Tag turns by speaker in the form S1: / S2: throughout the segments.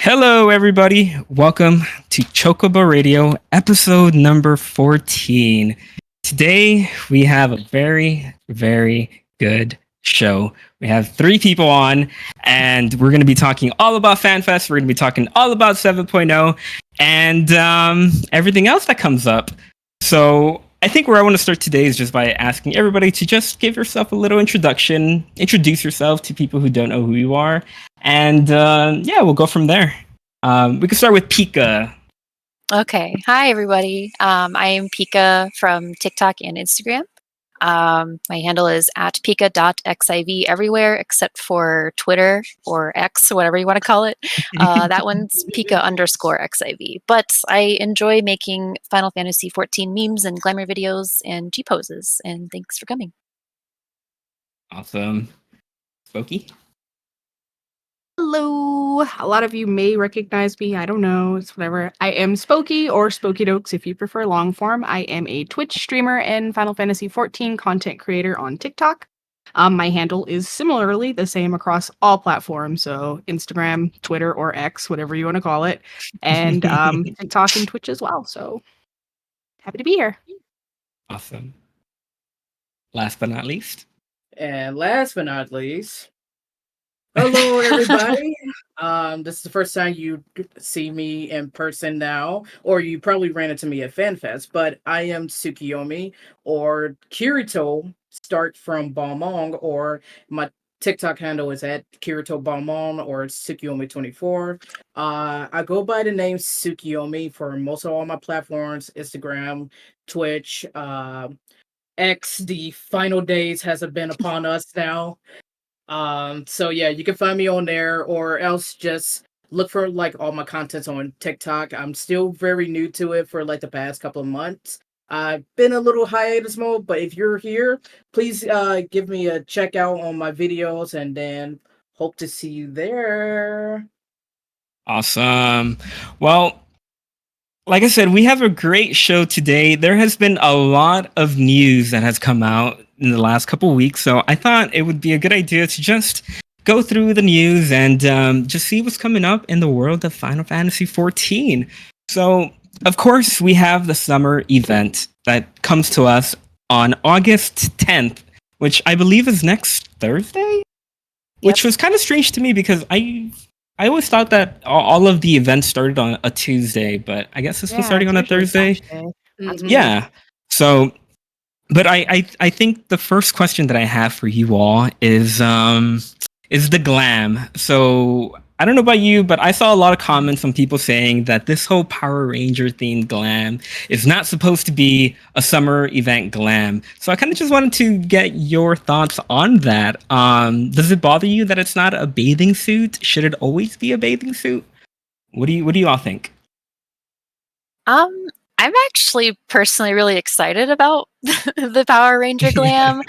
S1: Hello, everybody. Welcome to Choocbo Radio, episode number 14. Today, we have a very, very good show. We have 3 people on, and we're going to be talking all about FanFest. We're going to be talking all about 7.0 and everything else that comes up. So, I think where I want to start today is just by asking everybody to just give yourself a little introduction, introduce yourself to people who don't know who you are, and we'll go from there. We can start with Pika.
S2: Okay. Hi, everybody. I am Pika from TikTok and Instagram. My handle is at pika.xiv everywhere except for Twitter or X, whatever you want to call it. That one's pika_xiv. But I enjoy making Final Fantasy 14 memes and glamour videos and G poses. And thanks for coming.
S1: Awesome. Spooky?
S3: Hello. A lot of you may recognize me. I don't know. It's whatever. I am Spooky or Spooky Dokes if you prefer long form. I am a Twitch streamer and Final Fantasy 14 content creator on TikTok. My handle is similarly the same across all platforms, so Instagram, Twitter, or X, whatever you want to call it, and TikTok and Twitch as well. So happy to be here.
S1: Awesome. Last but not least.
S4: And last but not least, hello everybody. This is the first time you see me in person now, or you probably ran into me at FanFest, but I am Tsukiyomi, or Kirito, start from Balmong, or my TikTok handle is at Kirito Balmong or Tsukiyomi24. I go by the name Tsukiyomi for most of all my platforms, Instagram, Twitch, X. The final days has been upon us now. So yeah, you can find me on there, or else just look for like all my contents on TikTok. I'm still very new to it for like the past couple of months. I've been a little hiatus mode, but if you're here, please give me a check out on my videos, and then hope to see you there.
S1: Awesome. Well, like I said, we have a great show today. There has been a lot of news that has come out in the last couple of weeks, so I thought it would be a good idea to just go through the news and just see what's coming up in the world of Final Fantasy 14. So, of course, we have the summer event that comes to us on August 10th, which I believe is next Thursday, which was kind of strange to me because I always thought that all of the events started on a Tuesday, but I guess this was starting on a Thursday.
S4: Mhm.
S1: Yeah. So, but I think the first question that I have for you all is the glam. So I don't know about you, but I saw a lot of comments from people saying that this whole Power Ranger themed glam is not supposed to be a summer event glam. So I kind of just wanted to get your thoughts on that. Does it bother you that it's not a bathing suit? Should it always be a bathing suit? What do you all think?
S2: I'm actually personally really excited about the Power Ranger glam.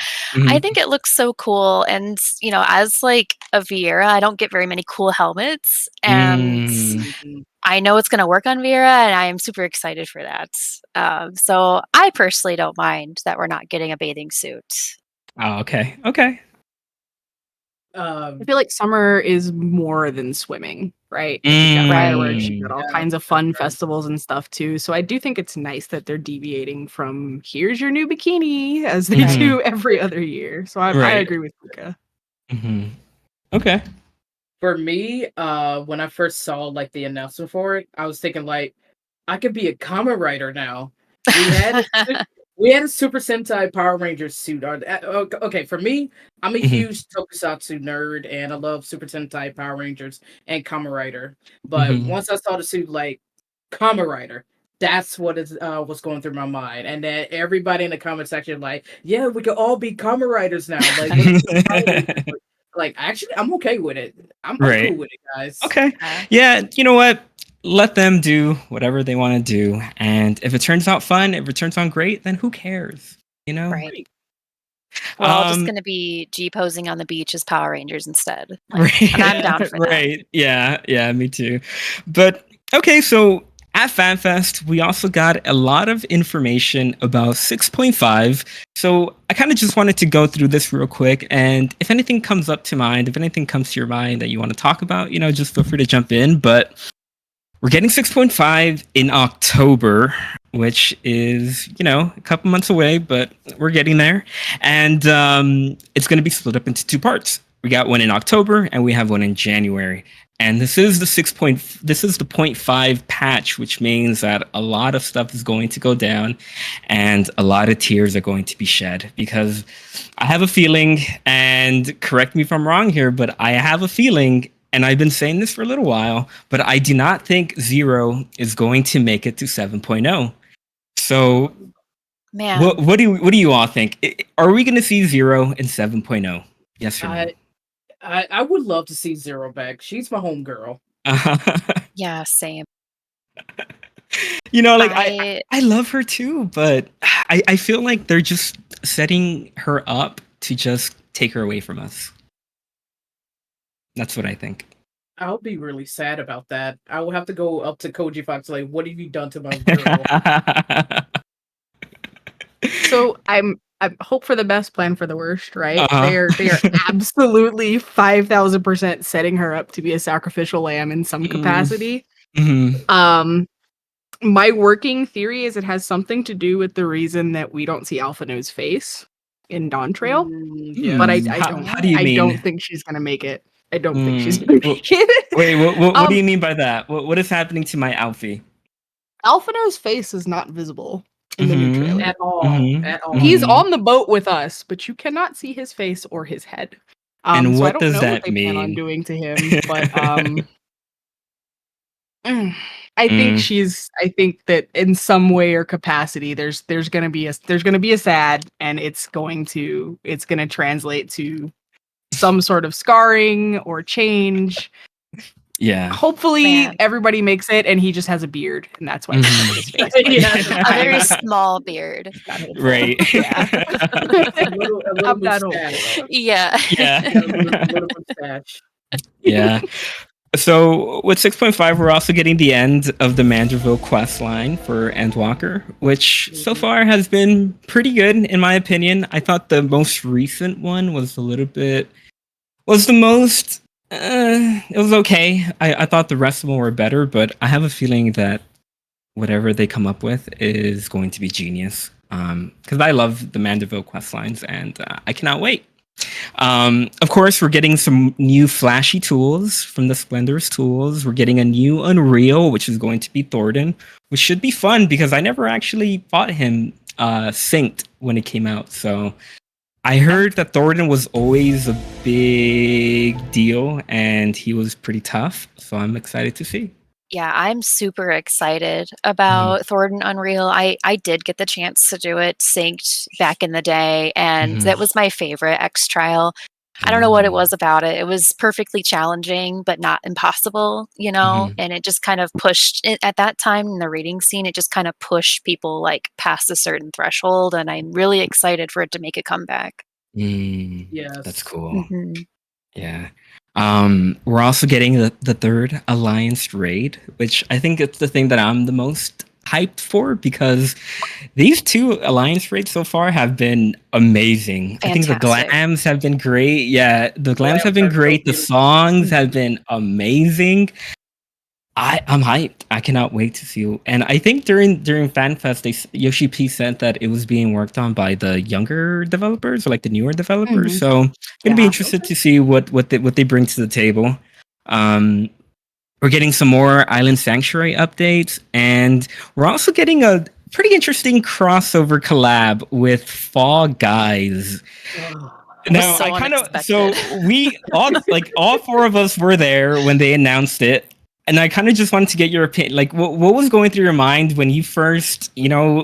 S2: I think it looks so cool, and as like a Viera, I don't get very many cool helmets, and I know it's going to work on Viera, and I am super excited for that. So I personally don't mind that we're not getting a bathing suit.
S1: Oh, okay.
S3: I feel like summer is more than swimming, right? You've got fireworks, you've got all kinds of fun festivals and stuff too. So I do think it's nice that they're deviating from here's your new bikini as they do every other year. So I agree with Luca.
S1: Okay.
S4: For me, when I first saw like the announcement for it, I was thinking like I could be a comic writer now. We had a Super Sentai Power Rangers suit. Okay, for me, I'm a huge Tokusatsu nerd, and I love Super Sentai Power Rangers and Kamen Rider. But once I saw the suit, like Kamen Rider, that's what is was going through my mind. And then everybody in the comment section, like, yeah, we could all be Kamen Riders now. Like, actually, I'm okay with it. I'm cool with it, guys.
S1: Okay. Yeah, you know what? Let them do whatever they want to do. And if it turns out fun, if it turns out great, then who cares? You know?
S2: Right. We're all just going to be G posing on the beach as Power Rangers instead. And I'm down for that.
S1: Right. Yeah, me too. But okay, so at FanFest, we also got a lot of information about 6.5. So I kind of just wanted to go through this real quick. And if anything comes up to mind, if anything comes to your mind that you want to talk about, just feel free to jump in. But we're getting 6.5 in October, which is, a couple months away, but we're getting there. And it's going to be split up into two parts. We got one in October and we have one in January. And this is the 0.5 patch, which means that a lot of stuff is going to go down and a lot of tears are going to be shed, because I have a feeling, and correct me if I'm wrong here, but I have a feeling, and I've been saying this for a little while, but I do not think 0 is going to make it to 7.0. So
S2: Man,
S1: what do you all think? Are we going to see 0 in 7.0? Yes or no?
S4: I would love to see 0 back. She's my homegirl.
S2: yeah, same.
S1: I love her too, but I feel like they're just setting her up to just take her away from us. That's what I think.
S4: I'll be really sad about that. I will have to go up to Koji Fox like, what have you done to my girl?
S3: So I hope for the best, plan for the worst, right?
S1: Uh-huh.
S3: They are absolutely 5,000% setting her up to be a sacrificial lamb in some capacity.
S1: Mm-hmm.
S3: My working theory is it has something to do with the reason that we don't see Alpha No's face in Dawn Trail.
S4: Yeah.
S3: But I
S1: How do you mean?
S3: don't think she's gonna make it. I don't think she's gonna make it.
S1: Wait, what do you mean by that? What is happening to my Alfie?
S3: Alpha No's face is not visible in the new trailer.
S4: At all.
S1: Mhm.
S4: At all.
S3: He's on the boat with us, but you cannot see his face or his head.
S1: And
S3: so
S1: what
S3: I don't
S1: does
S3: know
S1: that
S3: what they plan on
S1: mean?
S3: doing to him, but I think that in some way or capacity there's gonna be a sad, and it's gonna translate to some sort of scarring or change.
S1: Yeah.
S3: Hopefully
S2: Man.
S3: everybody makes it and he just has a beard, and that's why his face.
S4: Yeah.
S2: A very small beard.
S1: Right.
S3: Yeah.
S4: A little
S3: I'm not
S4: mustache.
S3: old.
S2: Yeah.
S1: Yeah.
S4: A little mustache.
S1: Yeah. So with 6.5, we're also getting the end of the Manderville quest line for Endwalker, which so far has been pretty good in my opinion. I thought the most recent one was it was okay. I thought the rest of them were better, but I have a feeling that whatever they come up with is going to be genius. Because I love the Manderville quest lines, and I cannot wait. Of course, we're getting some new flashy tools from the Splendorous Tools. We're getting a new Unreal, which is going to be Thornton, which should be fun because I never actually fought him synced when it came out. So I heard that Thornton was always a big deal and he was pretty tough. So I'm excited to see.
S2: Yeah, I'm super excited about Thornton Unreal. I did get the chance to do it synced back in the day, and that was my favorite X trial. I don't know what it was about it. It was perfectly challenging, but not impossible, and it just kind of pushed it at that time in the rating scene. It just kind of pushed people like past a certain threshold, and I'm really excited for it to make a comeback.
S4: Yes.
S1: That's cool.
S2: Mhm.
S1: Yeah. We're also getting the third Alliance raid, which I think it's the thing that I'm the most hyped for, because these two Alliance raids so far have been amazing.
S2: Fantastic.
S1: I think the glams have been great. Yeah, the glams have been great. The songs have been amazing. I'm hyped. I cannot wait to see. And I think during FanFest, Yoshi P said that it was being worked on by the younger developers, or like the newer developers. So I'm gonna be interested to see what they bring to the table. We're getting some more Island Sanctuary updates, and we're also getting a pretty interesting crossover collab with Fall Guys. Now,
S2: so
S1: we all four of us were there when they announced it. And I kind of just wanted to get your opinion. Like, what was going through your mind when you first,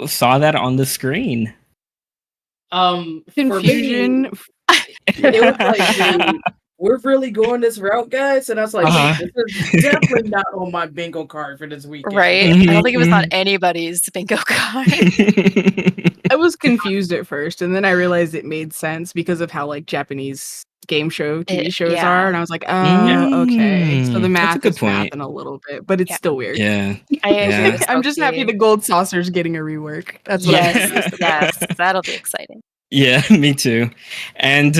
S1: saw that on the screen?
S3: Confusion.
S4: It was like, dude, we're really going this route, guys. And I was like, this is definitely not on my bingo card for this weekend.
S2: Right? I don't think it was on anybody's bingo card.
S3: I was confused at first, and then I realized it made sense because of how like Japanese game show TV shows
S2: yeah.
S3: are, and I was like, okay. So the
S1: That's a
S3: math
S1: good
S3: is
S1: point.
S3: mathing a little bit, but it's
S2: Yeah.
S3: still weird.
S1: Yeah.
S2: I agree with
S3: I'm just happy
S2: Smokey.
S3: the gold saucer's getting a rework. That's what I'm
S2: Yes,
S3: confused about.
S2: yes, that'll be exciting.
S1: Yeah, me too. And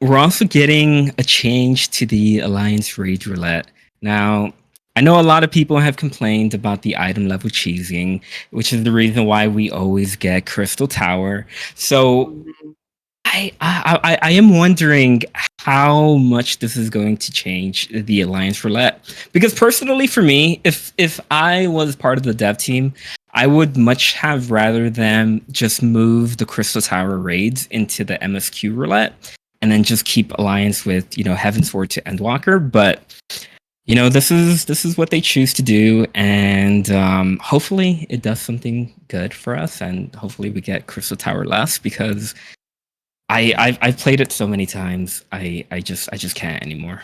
S1: we're also getting a change to the Alliance Rage Roulette. Now, I know a lot of people have complained about the item level cheesing, which is the reason why we always get Crystal Tower. So I am wondering how much this is going to change the Alliance Roulette. Because personally, for me, if I was part of the dev team, I would much have rather them just move the Crystal Tower raids into the MSQ Roulette, and then just keep Alliance with Heaven's Sword to Endwalker. But this is what they choose to do, and hopefully it does something good for us, and hopefully we get Crystal Tower less, because I've played it so many times. I just can't anymore.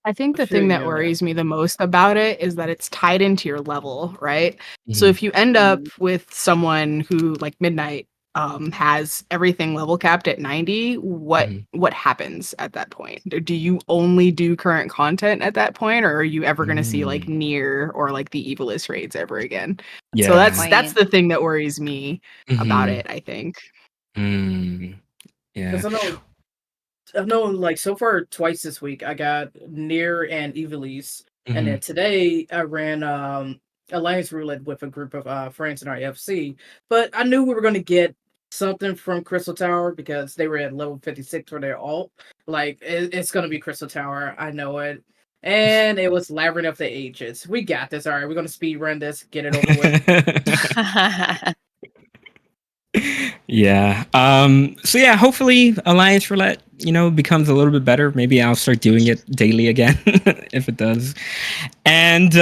S3: I think the
S4: feel
S3: thing that
S4: you.
S3: worries me the most about it is that it's tied into your level, right? So
S1: Mhm.
S3: if you end up with someone who, like Midnight, has everything level capped at 90, what happens at that point? Do you only do current content at that point, or are you ever going to see like Nier or like the Evilist raids ever again?
S1: Yeah.
S3: So that's the thing that worries me about
S1: Mhm.
S3: it, I think.
S1: Yeah.
S4: Because I know, like so far twice this week I got Nier and Evilise, and then today I ran Alliance Roulette with a group of friends in our FC. But I knew we were going to get something from Crystal Tower because they were at level 56 for their alt. Like it's going to be Crystal Tower, I know it. And it was Labyrinth of the Ages. We got this. All right, we're going to speed run this, get it over with.
S1: Yeah. So yeah, hopefully Alliance Roulette, becomes a little bit better. Maybe I'll start doing it daily again if it does. And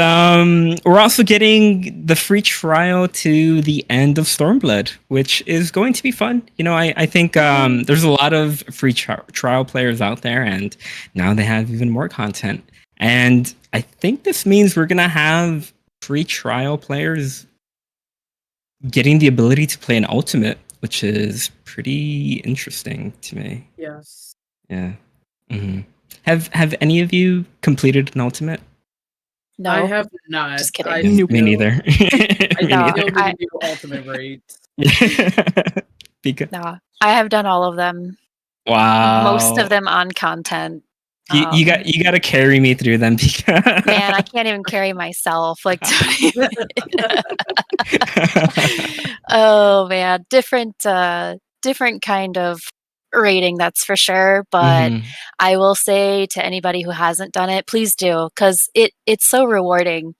S1: we're also getting the free trial to the end of Stormblood, which is going to be fun. I think there's a lot of free trial players out there, and now they have even more content. And I think this means we're gonna have free trial players getting the ability to play an ultimate, which is pretty interesting to me.
S4: Yes.
S1: Yeah. Have any of you completed an ultimate?
S2: No,
S4: I have not.
S2: just kidding.
S4: I
S1: Me
S4: still-
S1: neither.
S4: I
S1: Me
S2: No,
S1: neither.
S4: still need to do ultimate raids.
S1: Pika.
S2: no, I have done all of them.
S1: Wow.
S2: Most of them on content.
S1: You got to carry me through them, Pika.
S2: Man, I can't even carry myself. Like, oh man, different kind of rating, that's for sure. But I will say to anybody who hasn't done it, please do, because it's so rewarding.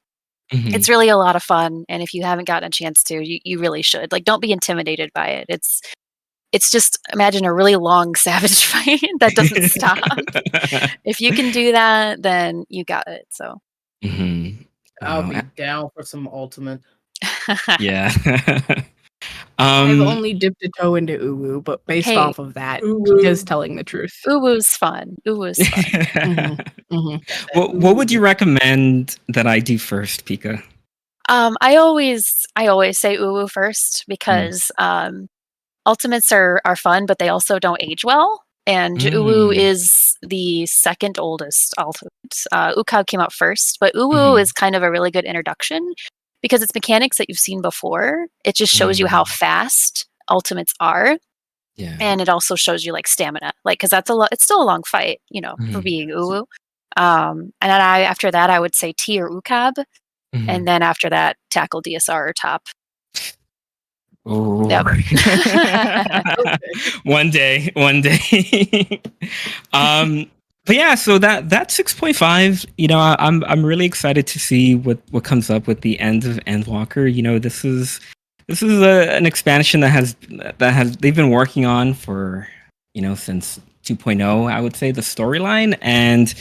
S2: It's really a lot of fun, and if you haven't gotten a chance to, you really should. Like, don't be intimidated by it. It's just, imagine a really long savage fight that doesn't stop. If you can do that, then you got it. So
S4: I'll be down for some ultimate.
S1: Yeah.
S3: I've only dipped a toe into Uwu, but based off of that, Pika's telling the truth.
S2: Uwu's fun. Uwu's fun.
S1: What would you recommend that I do first, Pika?
S2: I always say Uwu first, because ultimates are fun, but they also don't age well. And Uwu is the second oldest ultimate. Ukab came out first, but Uwu is kind of a really good introduction because it's mechanics that you've seen before. It just shows you how fast ultimates are.
S1: Yeah.
S2: And it also shows you like stamina, like, because it's still a long fight, for being Uwu. And then after that, I would say T or Ukab. And then after that, tackle DSR or top.
S1: Oh.
S2: Yep.
S1: One day. But yeah, so that's 6.5. I'm really excited to see what comes up with the end of Endwalker. This is an expansion that they've been working on for since 2.0, I would say, the storyline, and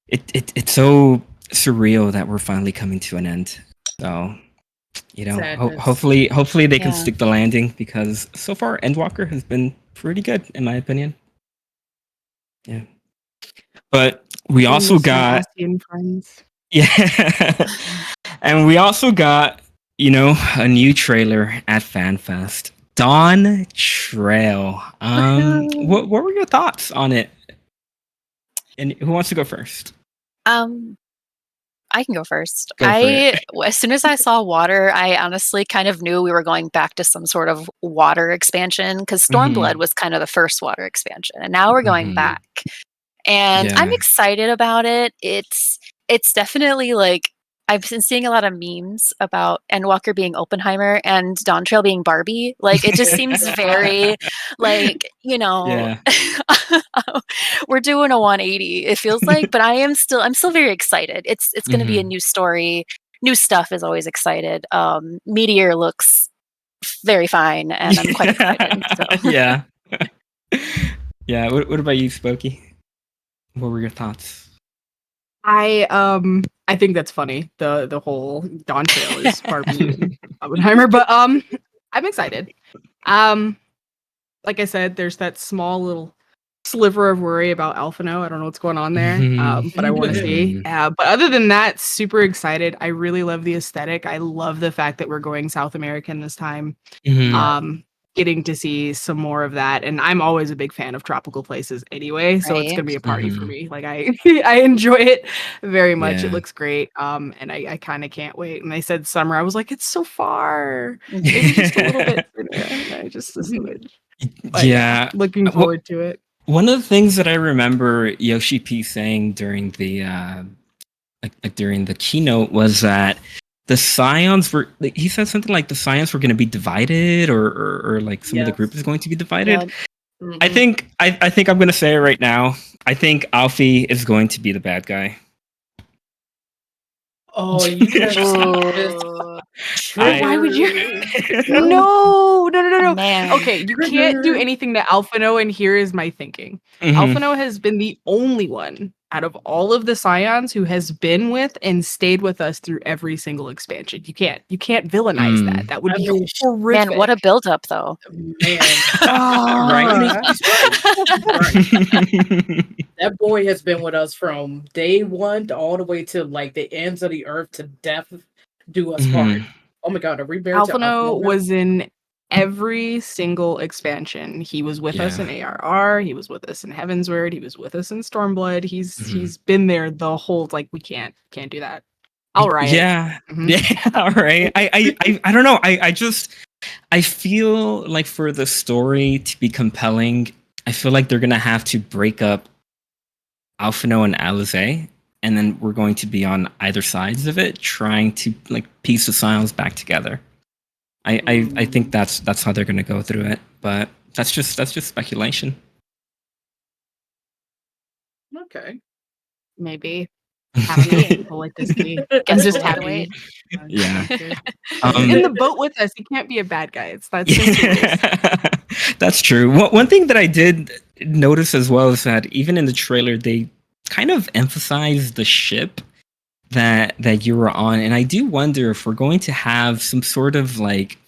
S1: it's so surreal that we're finally coming to an end. So hopefully they can stick the landing, because so far Endwalker has been pretty good in my opinion. Yeah, but we also got
S3: friends.
S1: and we also got a new trailer at FanFest. Dawn Trail. What were your thoughts on it? And who wants to go first?
S2: I can go first.
S1: Go for it.
S2: As soon as I saw water, I honestly kind of knew we were going back to some sort of water expansion because Stormblood was kind of the first water expansion, and now we're going back. And I'm
S1: Yeah.
S2: excited about it. It's definitely like I've been seeing a lot of memes about Endwalker being Oppenheimer and Dawn Trail being Barbie. Like it just seems very like,
S1: Yeah.
S2: we're doing a 180. It feels like, but I'm still very excited. It's going to be a new story. New stuff is always excited. Meteor looks very fine and I'm quite excited. So.
S1: Yeah. Yeah. What about you, Spooky? What were your thoughts?
S3: I think that's funny. The whole Dawn Trail is Barbie and Oppenheimer, but I'm excited. Like I said, there's that small little sliver of worry about Alphino. I don't know what's going on there, but I want to see. But other than that, super excited. I really love the aesthetic. I love the fact that we're going South American this time. Getting to see some more of that, and I'm always a big fan of tropical places anyway, so it's gonna be a party for me. Like I I enjoy it very much.
S1: Yeah.
S3: It looks great, and I kind of can't wait. And they said summer, I was like, it's so far, maybe just a little bit sooner. And I just a smidge. But
S1: Yeah.
S3: looking forward to it.
S1: One of the things that I remember Yoshi P saying during the during the keynote was that the Scions were. Like, he said something like the Scions were going to be divided, or like some of the group is going to be divided.
S2: Yep.
S1: I think I think I'm going to say it right now. I think Alfie is going to be the bad guy.
S4: Oh, you have seen this.
S3: Why would you? No.
S2: Man.
S3: Okay, you can't do anything to Alphino, and here is my thinking. Alphino has been the only one out of all of the Scions who has been with and stayed with us through every single expansion. You can't villainize that. That would be horrific.
S2: Man, what a build-up, though.
S4: Man.
S1: Right?
S4: That boy has been with us from day one to all the way to like the ends of the earth to death do us part. Oh my god, are we married to
S3: Alphino was in every single expansion. He was with us in ARR, he was with us in Heavensward, he was with us in Stormblood. He's been there the whole, like, we can't do that. All right.
S1: Yeah. Yeah, all right. I don't know. I feel like for the story to be compelling, I feel like they're gonna have to break up Alphino and Alize, and then we're going to be on either sides of it, trying to like piece the Scions back together. I think that's how they're gonna go through it, but that's just speculation.
S4: Okay.
S3: Maybe. Happy like this. I'm just happy.
S1: Yeah.
S3: In the boat with us, he can't be a bad guy.
S1: That's true. One thing that I did notice as well is that even in the trailer, they kind of emphasized the ship that you were on, and I do wonder if we're going to have some sort of like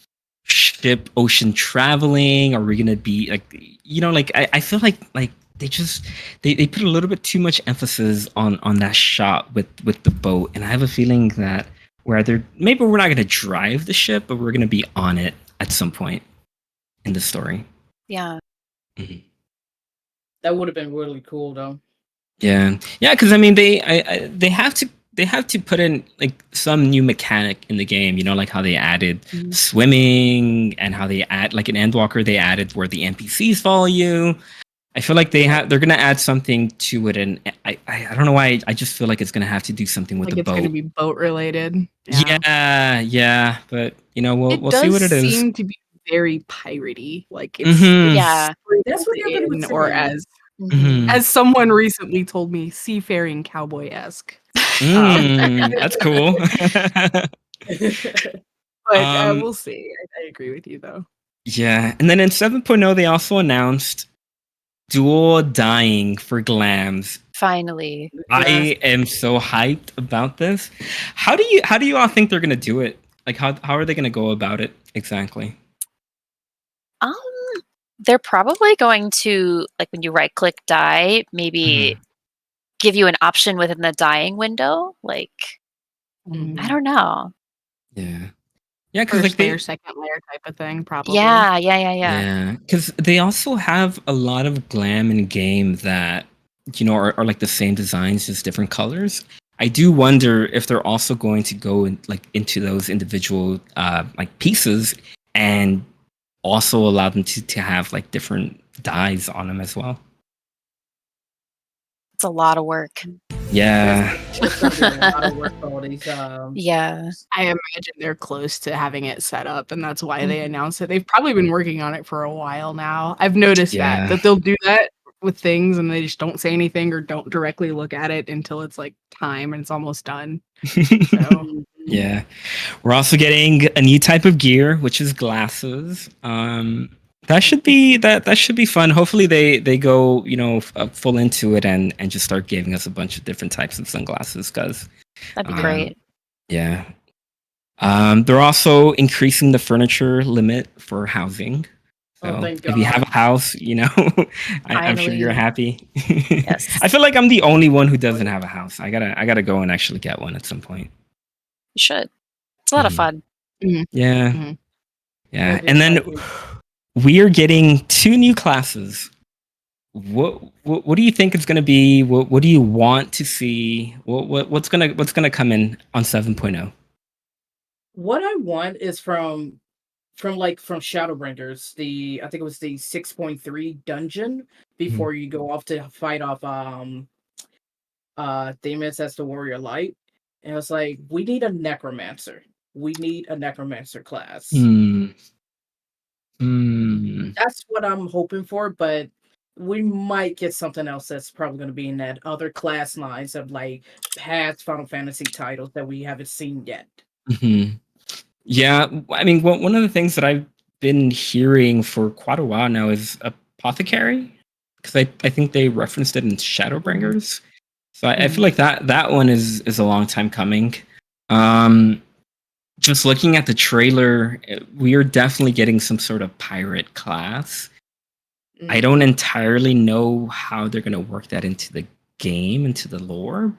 S1: ship ocean traveling. Are we going to be like, like I feel like they put a little bit too much emphasis on that shot with the boat, and I have a feeling that maybe we're not going to drive the ship, but we're going to be on it at some point in the story.
S2: Yeah.
S4: That would have been really cool, though.
S1: Yeah, because I mean they have to put in like some new mechanic in the game, like how they added swimming, and how they add like in Endwalker they added where the NPCs follow you. I feel like they're gonna add something to it, and I don't know why. I just feel like it's gonna have to do something with
S3: like
S1: the
S3: it's
S1: boat.
S3: Gonna be boat related.
S1: Yeah, but we'll see what it is.
S3: It does seem to be very piratey, like
S4: that's
S3: what
S4: everyone was
S3: or as someone recently told me, seafaring cowboy-esque.
S1: That's cool.
S3: But we'll see. I agree with you though.
S1: Yeah, and then in 7.0 they also announced dual dying for glams.
S2: Finally.
S1: I am so hyped about this. How do you all think they're gonna do it? Like how are they gonna go about it exactly?
S2: They're probably going to, like, when you right click die, maybe give you an option within the dying window. Like I don't know.
S1: Yeah. Yeah, because
S3: First
S1: like
S3: layer, second layer type of thing, probably.
S2: Yeah.
S1: because they also have a lot of glam in game that are like the same designs, just different colors. I do wonder if they're also going to go into those individual like pieces and also allow them to have like different dyes on them as well.
S2: It's a lot of work.
S1: Yeah.
S4: It's gonna be a lot of work for all these.
S2: Yeah.
S3: I imagine they're close to having it set up, and that's why they
S2: Mhm.
S3: announced it. They've probably been working on it for a while now. I've noticed
S1: Yeah.
S3: that they'll do that with things, and they just don't say anything or don't directly look at it until it's like time and it's almost done. So
S1: Yeah. We're also getting a new type of gear, which is glasses. That should be that should be fun. Hopefully they go full into it and just start giving us a bunch of different types of sunglasses because
S2: That'd be great.
S1: yeah. They're also increasing the furniture limit for housing. So
S4: thank
S1: if you have
S4: God.
S1: a house, I'm sure you're
S2: Finally.
S1: happy.
S2: Yes.
S1: I feel like I'm the only one who doesn't have a house. I gotta go and actually get one at some point.
S2: You should. It's a lot of
S1: Mhm.
S2: fun.
S1: Yeah.
S3: Mhm.
S1: Yeah.
S4: Maybe
S1: And then
S4: like
S1: we are getting 2 new classes. What do you think it's going to be? What do you want to see? What's gonna come in on 7.0?
S4: what I want is from Shadowbringers, I think it was the 6.3 dungeon before you go off to fight off demons as the warrior light. And it was like, we need a necromancer. We need a necromancer class.
S1: Hmm. Hmm.
S4: That's what I'm hoping for, but we might get something else that's probably going to be in that other class lines of like past Final Fantasy titles that we haven't seen yet.
S1: Mhm. Yeah, I mean, one of the things that I've been hearing for quite a while now is apothecary, because I think they referenced it in Shadowbringers. So I feel like that one is a long time coming. Um, just looking at the trailer, we are definitely getting some sort of pirate class. I don't entirely know how they're going to work that into the game, into the lore.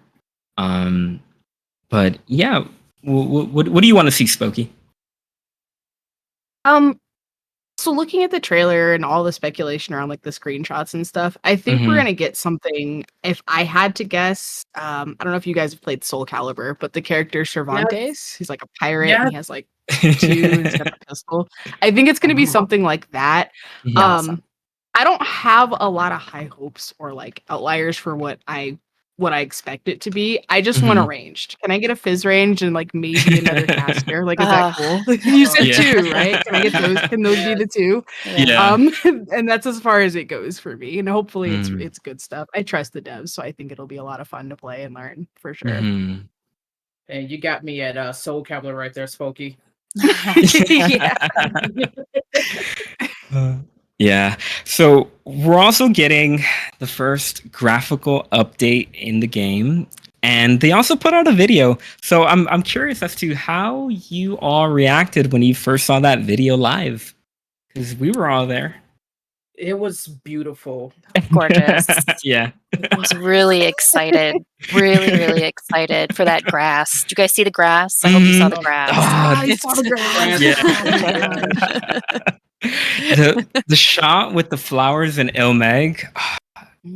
S1: But yeah, what do you want to see, Spooky?
S3: So looking at the trailer and all the speculation around like the screenshots and stuff, I think we're gonna get something. If I had to guess, I don't know if you guys have played Soul Calibur, but the character Cervantes, he's like a pirate and he has like two and he's got the pistol. I think it's gonna be something like that.
S2: Awesome.
S3: I don't have a lot of high hopes or like outliers for what I expect it to be. I just want a ranged. Can I get a fizz range and like maybe another caster? Like, is that cool? You said
S1: Yeah.
S3: 2, right? Can I get those? Can those be the 2?
S1: Yeah.
S3: And that's as far as it goes for me. And hopefully
S1: Mm.
S3: it's good stuff. I trust the devs, so I think it'll be a lot of fun to play and learn for sure.
S1: Mhm.
S4: And you got me at Soul Calibur right there, Spooky.
S3: Yeah.
S1: Yeah. So we're also getting the first graphical update in the game, and they also put out a video. So I'm curious as to how you all reacted when you first saw that video live, because we were all there.
S4: It was beautiful.
S2: Gorgeous.
S1: Yeah.
S2: I was really excited. Really excited for that grass. Did you guys see the grass? I hope you saw the grass.
S3: I saw the grass.
S1: Yeah. the shot with the flowers and Ilmeg.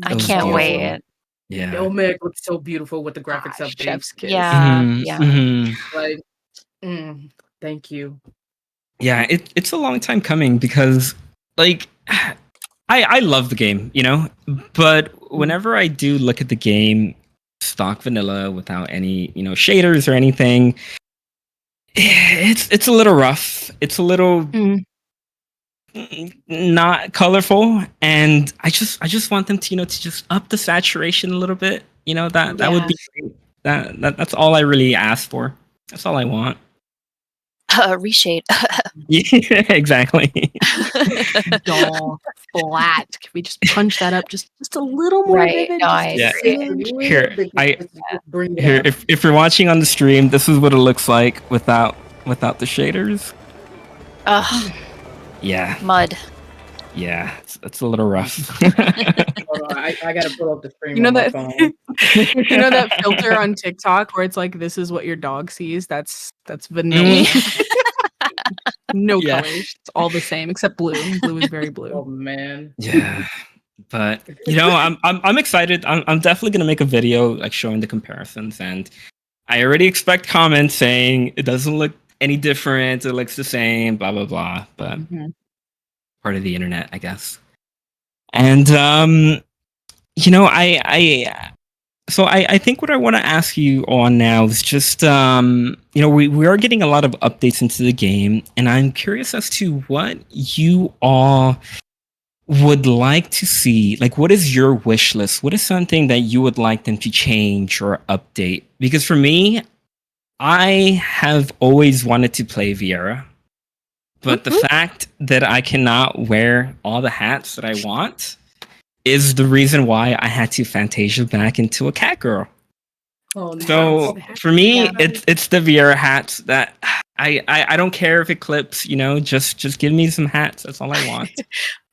S2: I can't wait.
S1: Yeah.
S4: Ilmeg looks so beautiful with the graphics update.
S3: Chef's kiss.
S2: Yeah.
S4: Like, thank you.
S1: Yeah, it's a long time coming because like I love the game, but whenever I do look at the game stock vanilla without any, shaders or anything, it's a little rough. It's a little not colorful, and I just want them to, to just up the saturation a little bit. That would be great. That's all I really ask for. That's all I want.
S2: Reshade.
S1: Yeah, exactly.
S3: Dull, flat. Can we just punch that up just a little more vivid?
S2: No, I
S1: agree. Here, if you're watching on the stream, this is what it looks like without the shaders. Yeah.
S2: Mud.
S1: Yeah, it's a little rough.
S4: I gotta pull up the stream on my phone.
S3: You know that filter on TikTok where it's like, this is what your dog sees? That's vanilla. No
S1: Yeah.
S3: colors. It's all the same except blue. Blue is very blue.
S4: Oh man.
S1: Yeah. But I'm excited. I'm definitely gonna make a video like showing the comparisons, and I already expect comments saying it doesn't look any different. It looks the same. Blah blah blah. But
S3: Mhm.
S1: part of the internet, I guess. And I think what I want to ask you on now is just we are getting a lot of updates into the game, and I'm curious as to what you all would like to see. Like, what is your wish list? What is something that you would like them to change or update? Because for me, I have always wanted to play Viera, but the fact that I cannot wear all the hats that I want is the reason why I had to Fantasia back into a cat girl.
S4: Oh no.
S1: So for me,
S2: Yeah.
S1: it's the Viera hats that I don't care if it clips. Just give me some hats. That's all I want.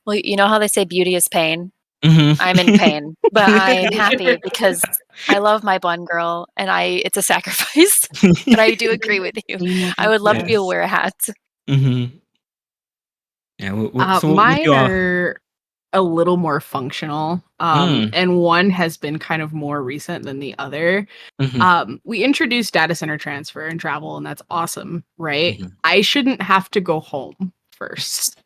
S2: Well, you know how they say beauty is pain?
S1: Mhm.
S2: I'm in pain, but I'm happy because I love my blonde girl and it's a sacrifice. But I do agree with you. I would love to be able to wear a hat.
S1: Mhm. Yeah. So what would you
S3: Mine
S1: all?
S3: are a little more functional.
S1: Mm.
S3: And one has been kind of more recent than the other.
S1: Mhm.
S3: We introduced data center transfer and travel, and that's awesome, right?
S1: Mhm.
S3: I shouldn't have to go home first.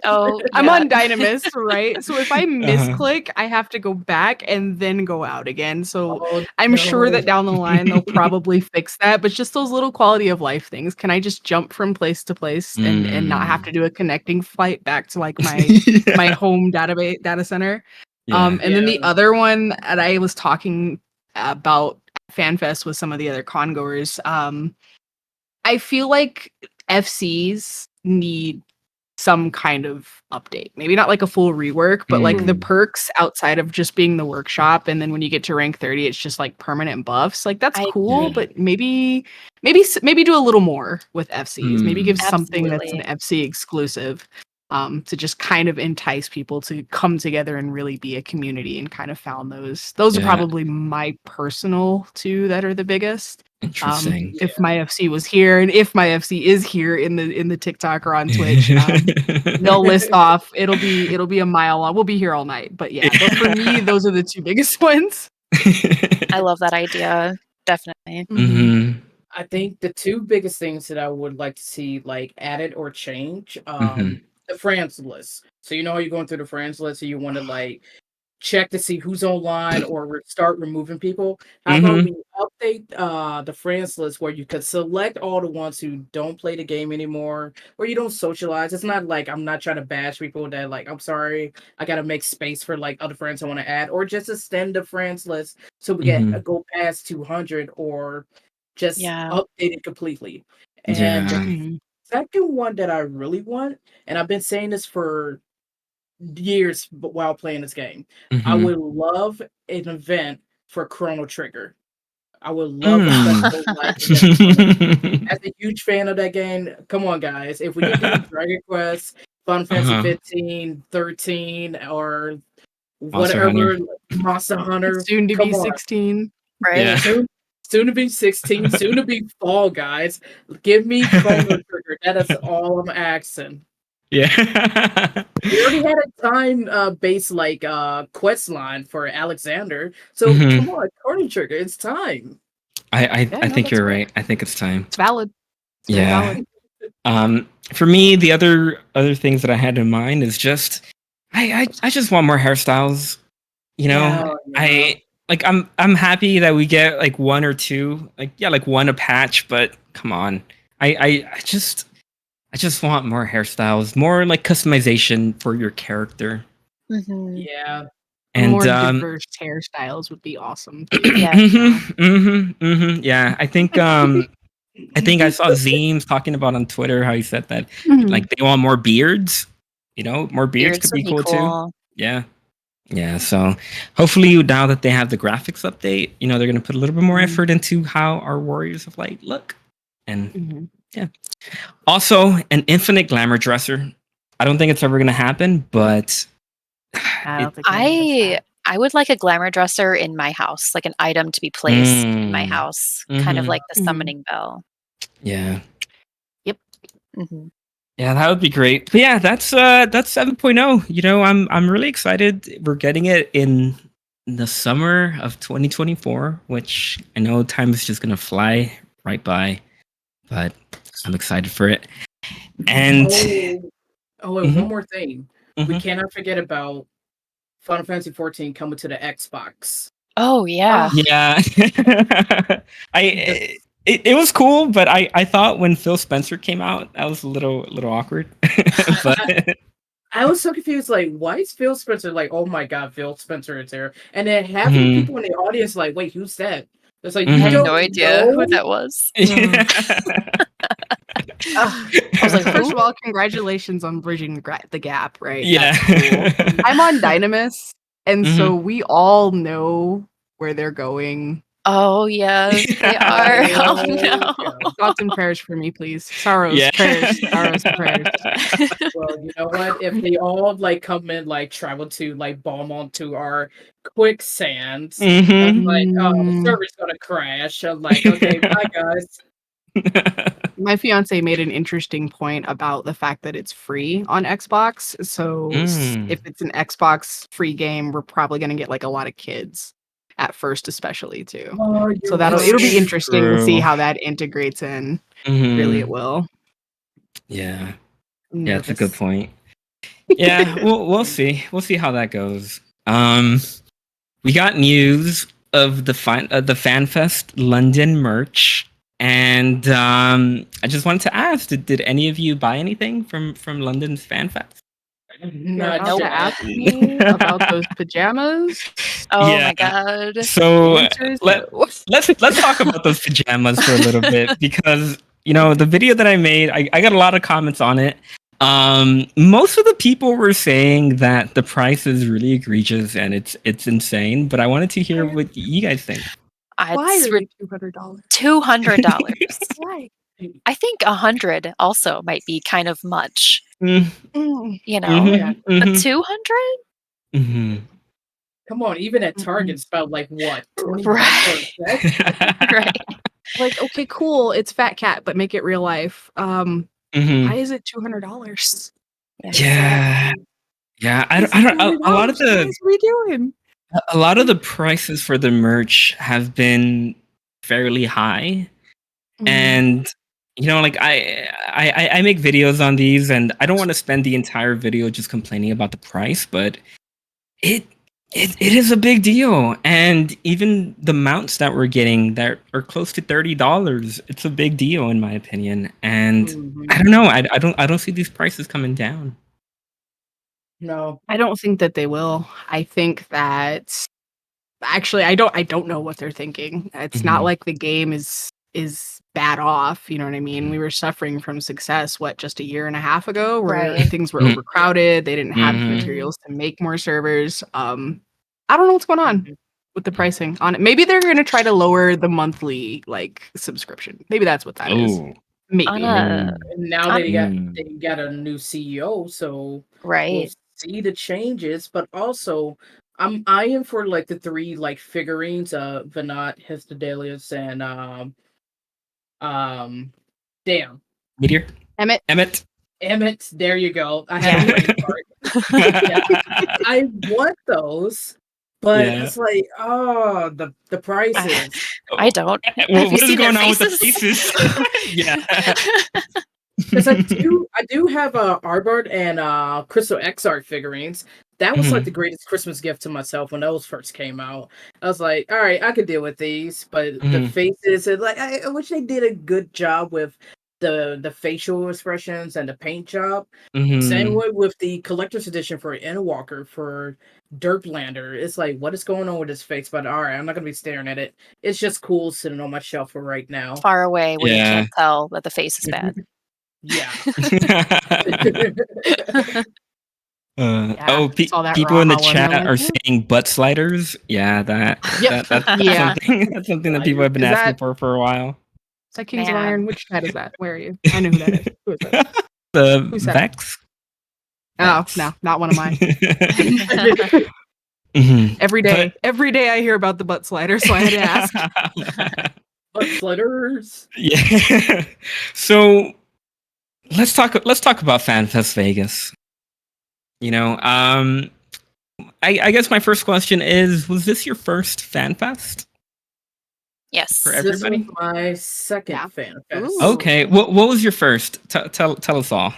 S2: Oh,
S3: I'm
S2: yeah.
S3: on Dynamis, right? So if I
S1: Uh-huh.
S3: misclick, I have to go back and then go out again. So
S4: Oh
S3: I'm sure
S4: no.
S3: that down the line they'll probably fix that. But just those little quality of life things. Can I just jump from place to place and not have to do a connecting flight back to like my home data center?
S1: Yeah.
S3: And then
S4: Yeah.
S3: the other one that I was talking about FanFest with some of the other congoers. I feel like FCs need some kind of update. Maybe not like a full rework, but like the
S1: Mm.
S3: perks outside of just being the workshop, and then when you get to rank 30, it's just like permanent buffs. Like that's
S2: I
S3: cool,
S1: Yeah.
S3: but maybe do a little more with FCs. Maybe give
S1: Mm.
S3: something that's an
S2: absolutely.
S3: FC exclusive. To just kind of entice people to come together and really be a community and kind of found those. Those are
S1: Yeah.
S3: probably my personal two that are the biggest.
S1: Interesting.
S3: If my FC was here, and if my FC is here in the TikTok or on Twitch, they'll list off. It'll be a mile long. We'll be here all night. But yeah, for me, those are the two biggest ones.
S2: I love that idea. Definitely.
S1: Mhm.
S4: I think the two biggest things that I would like to see like added or change,
S1: Mhm.
S4: the friends list. So you're going through the friends list and you want to like check to see who's online or start removing people. How about
S1: Mhm.
S4: we update the friends list where you could select all the ones who don't play the game anymore or you don't socialize. It's not like I'm not trying to bash people that like I'm sorry, I gotta make space for like other friends I want to add, or just extend the friends list so we can
S1: Mhm.
S4: go past 200 or just
S2: Yeah.
S4: update it completely. And the
S1: Yeah.
S3: Mhm.
S4: second one that I really want, and I've been saying this for years while playing this game. I
S1: Mhm.
S4: would love an event for Chrono Trigger. I would love a
S1: Mm.
S4: special like event for Chrono Trigger. As a huge fan of that game, come on guys, if we could do Dragon Quest, Final Fantasy
S1: Uh-huh.
S4: 15, 13, or
S1: Monster Hunter.
S4: whatever Monster Hunter,
S3: Soon to be
S4: come on.
S3: 16.
S1: Yeah.
S2: Right.
S4: Soon to be 16, soon to be fall, guys. Give me Chrono Trigger. That is all I'm asking.
S1: Yeah.
S4: We already had a time based like quest line for Alexander. So come
S1: Mhm.
S4: on, Chrono Trigger, it's time.
S3: Yeah,
S1: I
S3: no,
S1: think
S3: that's
S1: you're
S3: fair.
S1: right. I think it's time.
S3: It's valid. It's very
S1: Yeah.
S3: valid.
S1: For me, the other things that I had in mind is just I just want more hairstyles. You know,
S2: Yeah.
S4: Oh yeah.
S1: I like I'm happy that we get like one or two, like yeah, like one a patch, but come on. I just want more hairstyles, more like customization for your character.
S2: Hmm.
S4: Yeah.
S1: And
S3: More diverse hairstyles would be awesome too.
S2: Yes.
S1: yeah, I think I saw Zeems talking about on Twitter how he said that
S3: Mhm.
S1: like they want more beards. More beards
S2: Beards
S1: could
S2: would
S1: be
S2: be
S1: cool too.
S2: cool.
S1: Yeah. Yeah, so hopefully now that they have the graphics update, they're gonna put a little bit more
S3: Mhm.
S1: effort into how our Warriors of Light look. And
S3: Mhm.
S1: yeah. Also, an infinite glamour dresser. I don't think it's ever gonna happen, but
S3: I
S1: it
S3: don't think any of us
S2: I
S3: have.
S2: I would like a glamour dresser in my house, like an item to be placed in my
S1: mm,
S2: house, kind of
S1: hmm
S2: like the
S3: Mhm.
S2: summoning bell.
S1: yeah.
S3: Yep.
S2: Mhm.
S1: Yeah, that would be great. But yeah, that's 7.0. You know, I'm really excited. We're getting it in the summer of 2024, which I know time is just gonna fly right by, but I'm excited for it. And
S4: And
S1: Mhm,
S4: one more thing. We
S1: mhm.
S4: cannot forget about Final Fantasy 14 coming to the Xbox.
S2: Oh yeah.
S3: Ah,
S1: Yeah.
S4: This,
S1: It was cool, but I thought when Phil Spencer came out, that was a little awkward.
S4: I,
S1: But
S4: I, I was so confused. Like, why is Phil Spencer like, oh my god, Phil Spencer is here? And then half of the
S1: Mhm,
S4: people in the audience like, wait, who's that? It's like,
S2: I
S4: you
S2: had
S1: mhm.
S2: no
S4: don't
S2: idea who
S4: know?
S2: that was.
S3: ugh.
S2: I was like,
S3: First
S2: who?
S3: of all, congratulations on bridging the gap, right?
S1: Yeah.
S3: That's cool. I'm on Dynamis, and so
S1: Mhm.
S3: we all know where they're going.
S2: Oh yes, they are. Oh
S4: Oh,
S2: no.
S4: God.
S3: Thoughts and prayers for me, please. Sorrows,
S1: Yeah.
S3: prayers, sorrows, prayers.
S4: Well, you know what? If they all like come in, like travel to like Beaumont to our quicksands, I'm
S1: Mhm.
S4: like, oh, the
S3: Mm,
S4: server's gonna crash. I'm like, okay, bye guys.
S3: my fiance made an interesting point about the fact that it's free on Xbox. So if
S1: Mm.
S3: it's an Xbox free game, we're probably going to get like a lot of kids at first, especially too.
S4: Oh,
S3: So
S4: you're
S3: it'll
S1: That's
S3: be
S4: right.
S3: interesting to see
S1: true.
S3: how that integrates in. Really, it
S1: Mhm.
S3: will.
S1: Yeah.
S3: I'm
S1: Yeah, it's a good
S3: nervous.
S1: point. Yeah, we'll see. We'll see how that goes. We got news of the FanFest London merch, and I just wanted to ask: did any of you buy anything from London's FanFest?
S3: You're
S4: Not
S3: about
S2: Nope.
S3: to
S4: yet.
S3: ask me about those pajamas?
S2: Oh
S1: Yeah.
S2: my god.
S3: The
S1: So
S3: answer is
S1: let
S3: no.
S1: let's talk about those pajamas for a little bit because the video that I made, I got a lot of comments on it. Most of the people were saying that the price is really egregious and it's insane, but I wanted to hear what you guys think.
S3: Why
S2: It's
S3: are they $200?
S2: $200.
S3: Why?
S2: I think 100 also might be kind of much,
S1: Mm,
S3: Mm,
S2: you know.
S4: Yeah.
S1: mhm,
S2: But
S1: mhm,
S2: 200?
S1: mhm.
S4: Come on, even at
S3: mm-mm.
S4: Target, it's about like what, $20 for
S2: Right.
S4: a set?
S2: Right.
S3: Like, okay, cool, it's Fat Cat, but make it real life. Why
S1: Mhm.
S3: is it $200?
S2: Yeah.
S1: Yeah,
S4: Exactly.
S1: yeah.
S3: Why is
S1: I
S3: it
S1: don't. A lot of
S3: $200? Guys, what are we doing?
S1: the prices for the merch have been fairly high.
S3: Mm,
S1: And like I make videos on these, and I don't want to spend the entire video just complaining about the price, but it it is a big deal. And even the mounts that we're getting that are close to $30, it's a big deal in my opinion. And I
S4: Mhm.
S1: don't know, I don't see these prices coming down.
S4: No.
S3: I don't think that they will. I think that actually I don't know what they're thinking. It's not
S1: Mhm,
S3: like the game is bad off, you know what I mean? We were suffering from success just a year and a half ago where
S2: Right.
S3: things were
S1: mhm,
S3: overcrowded, they didn't have the
S1: mhm.
S2: Mhm.
S3: materials to make more servers. I don't know what's going on
S4: Mhm.
S3: with the pricing on it. Maybe they're going to try to lower the monthly like subscription. Maybe that's what that is.
S1: Oh.
S2: On
S3: Maybe.
S2: a
S1: Mm,
S4: And now
S2: on
S4: they got a new CEO, so we'll
S2: right.
S4: see the changes. But also, I'm eyeing for like the three like figurines, Venat, Histodelius, and um, damn,
S1: Meteor?
S3: Emmett.
S1: Emmett?
S4: Emmett. There you go. I had a
S2: Yeah.
S4: brain fart. Yeah, I want those, but
S1: Yeah.
S4: it's like, oh, the
S2: I,
S4: prices.
S2: I
S1: Oh,
S2: don't. Have you
S1: what is
S2: seen their
S1: going on with the
S2: faces?
S1: faces? Yeah.
S4: Because I do have Arbord and Crystal X art figurines. That was like the
S1: Mhm,
S4: greatest Christmas gift to myself when those first came out. I was like, all right, I could deal with these, but the
S1: mhm,
S4: faces, and like I wish they did a good job with the facial expressions and the paint job. Same
S1: mhm.
S4: way with the collector's edition for Endwalker for Derplander. It's like, what is going on with his face? But all right, I'm not gonna be staring at it. It's just cool sitting on my shelf for right now.
S2: Far away where you
S1: Yeah.
S2: can't tell that the face is bad.
S4: Yeah.
S3: Yeah, I saw that
S1: People in the
S3: Raha one. I'm
S1: chat
S3: like,
S1: are
S3: "Oh,
S1: saying butt sliders. Yeah,
S3: yep.
S1: that's
S3: Yeah.
S1: something that's something that people have been
S3: Is
S1: asking
S3: that
S1: for a while.
S3: is that Kings of Iron?
S2: Man.
S3: Which chat is that? Where are you? I know who that is. Who is that?
S1: The
S3: Who's that?
S1: Vex.
S3: Oh,
S1: Vex.
S3: no, not one of mine.
S1: Mhm. But
S3: Every day I hear about the butt slider, so I had to ask.
S4: Butt slitters.
S1: yeah. So let's talk about FanFest Vegas. You know, I guess my first question is: was this your first FanFest
S2: Yes.
S1: for
S4: This was
S1: everybody?
S4: my second
S3: Yeah.
S4: fan fest.
S3: Ooh.
S1: Okay, what was your first? Tell us all.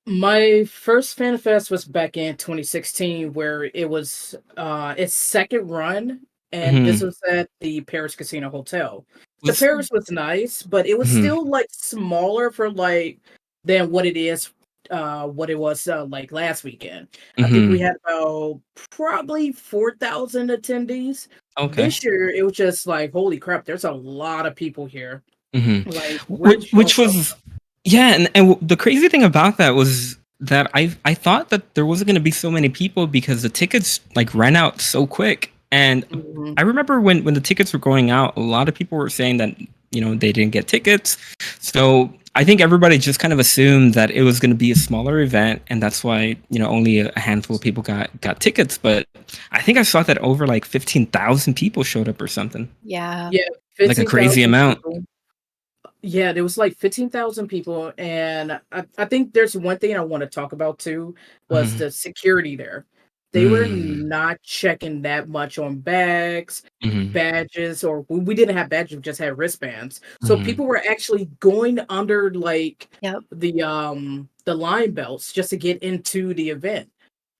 S4: My first fan fest was back in 2016, where it was its second run, and this
S1: Mhm.
S4: was at the Paris Casino Hotel. The
S1: Was
S4: Paris was nice, but it was
S1: mhm,
S4: still like smaller for like than what it is, what it was like last weekend. I think we
S1: mhm.
S4: had about probably 4,000 attendees.
S1: Okay.
S4: This year, it was just like, holy crap, there's a lot of people here.
S1: Mhm.
S4: Like, where did you all
S1: Which
S4: come
S1: was yeah, and the crazy thing about that was that I thought that there wasn't going to be so many people because the tickets like ran out so quick. And
S4: from? Mhm.
S1: I remember when the tickets were going out, a lot of people were saying that they didn't get tickets. So I think everybody just kind of assumed that it was going to be a smaller event, and that's why only a handful of people got tickets. But I think I saw that over like 15,000 people showed up or something,
S2: Yeah.
S4: Yeah,
S1: like a crazy
S4: 15,000
S1: amount.
S4: people. Yeah, there was like 15,000 people, and I think there's one thing I want to talk about too was
S1: Mhm.
S4: the security there. They were
S1: Mm.
S4: not checking that much on bags,
S1: Mhm.
S4: badges, or we didn't have badges, we just had wristbands. So
S1: Mhm.
S4: people were actually going under like
S2: Yep.
S4: the line belts just to get into the event.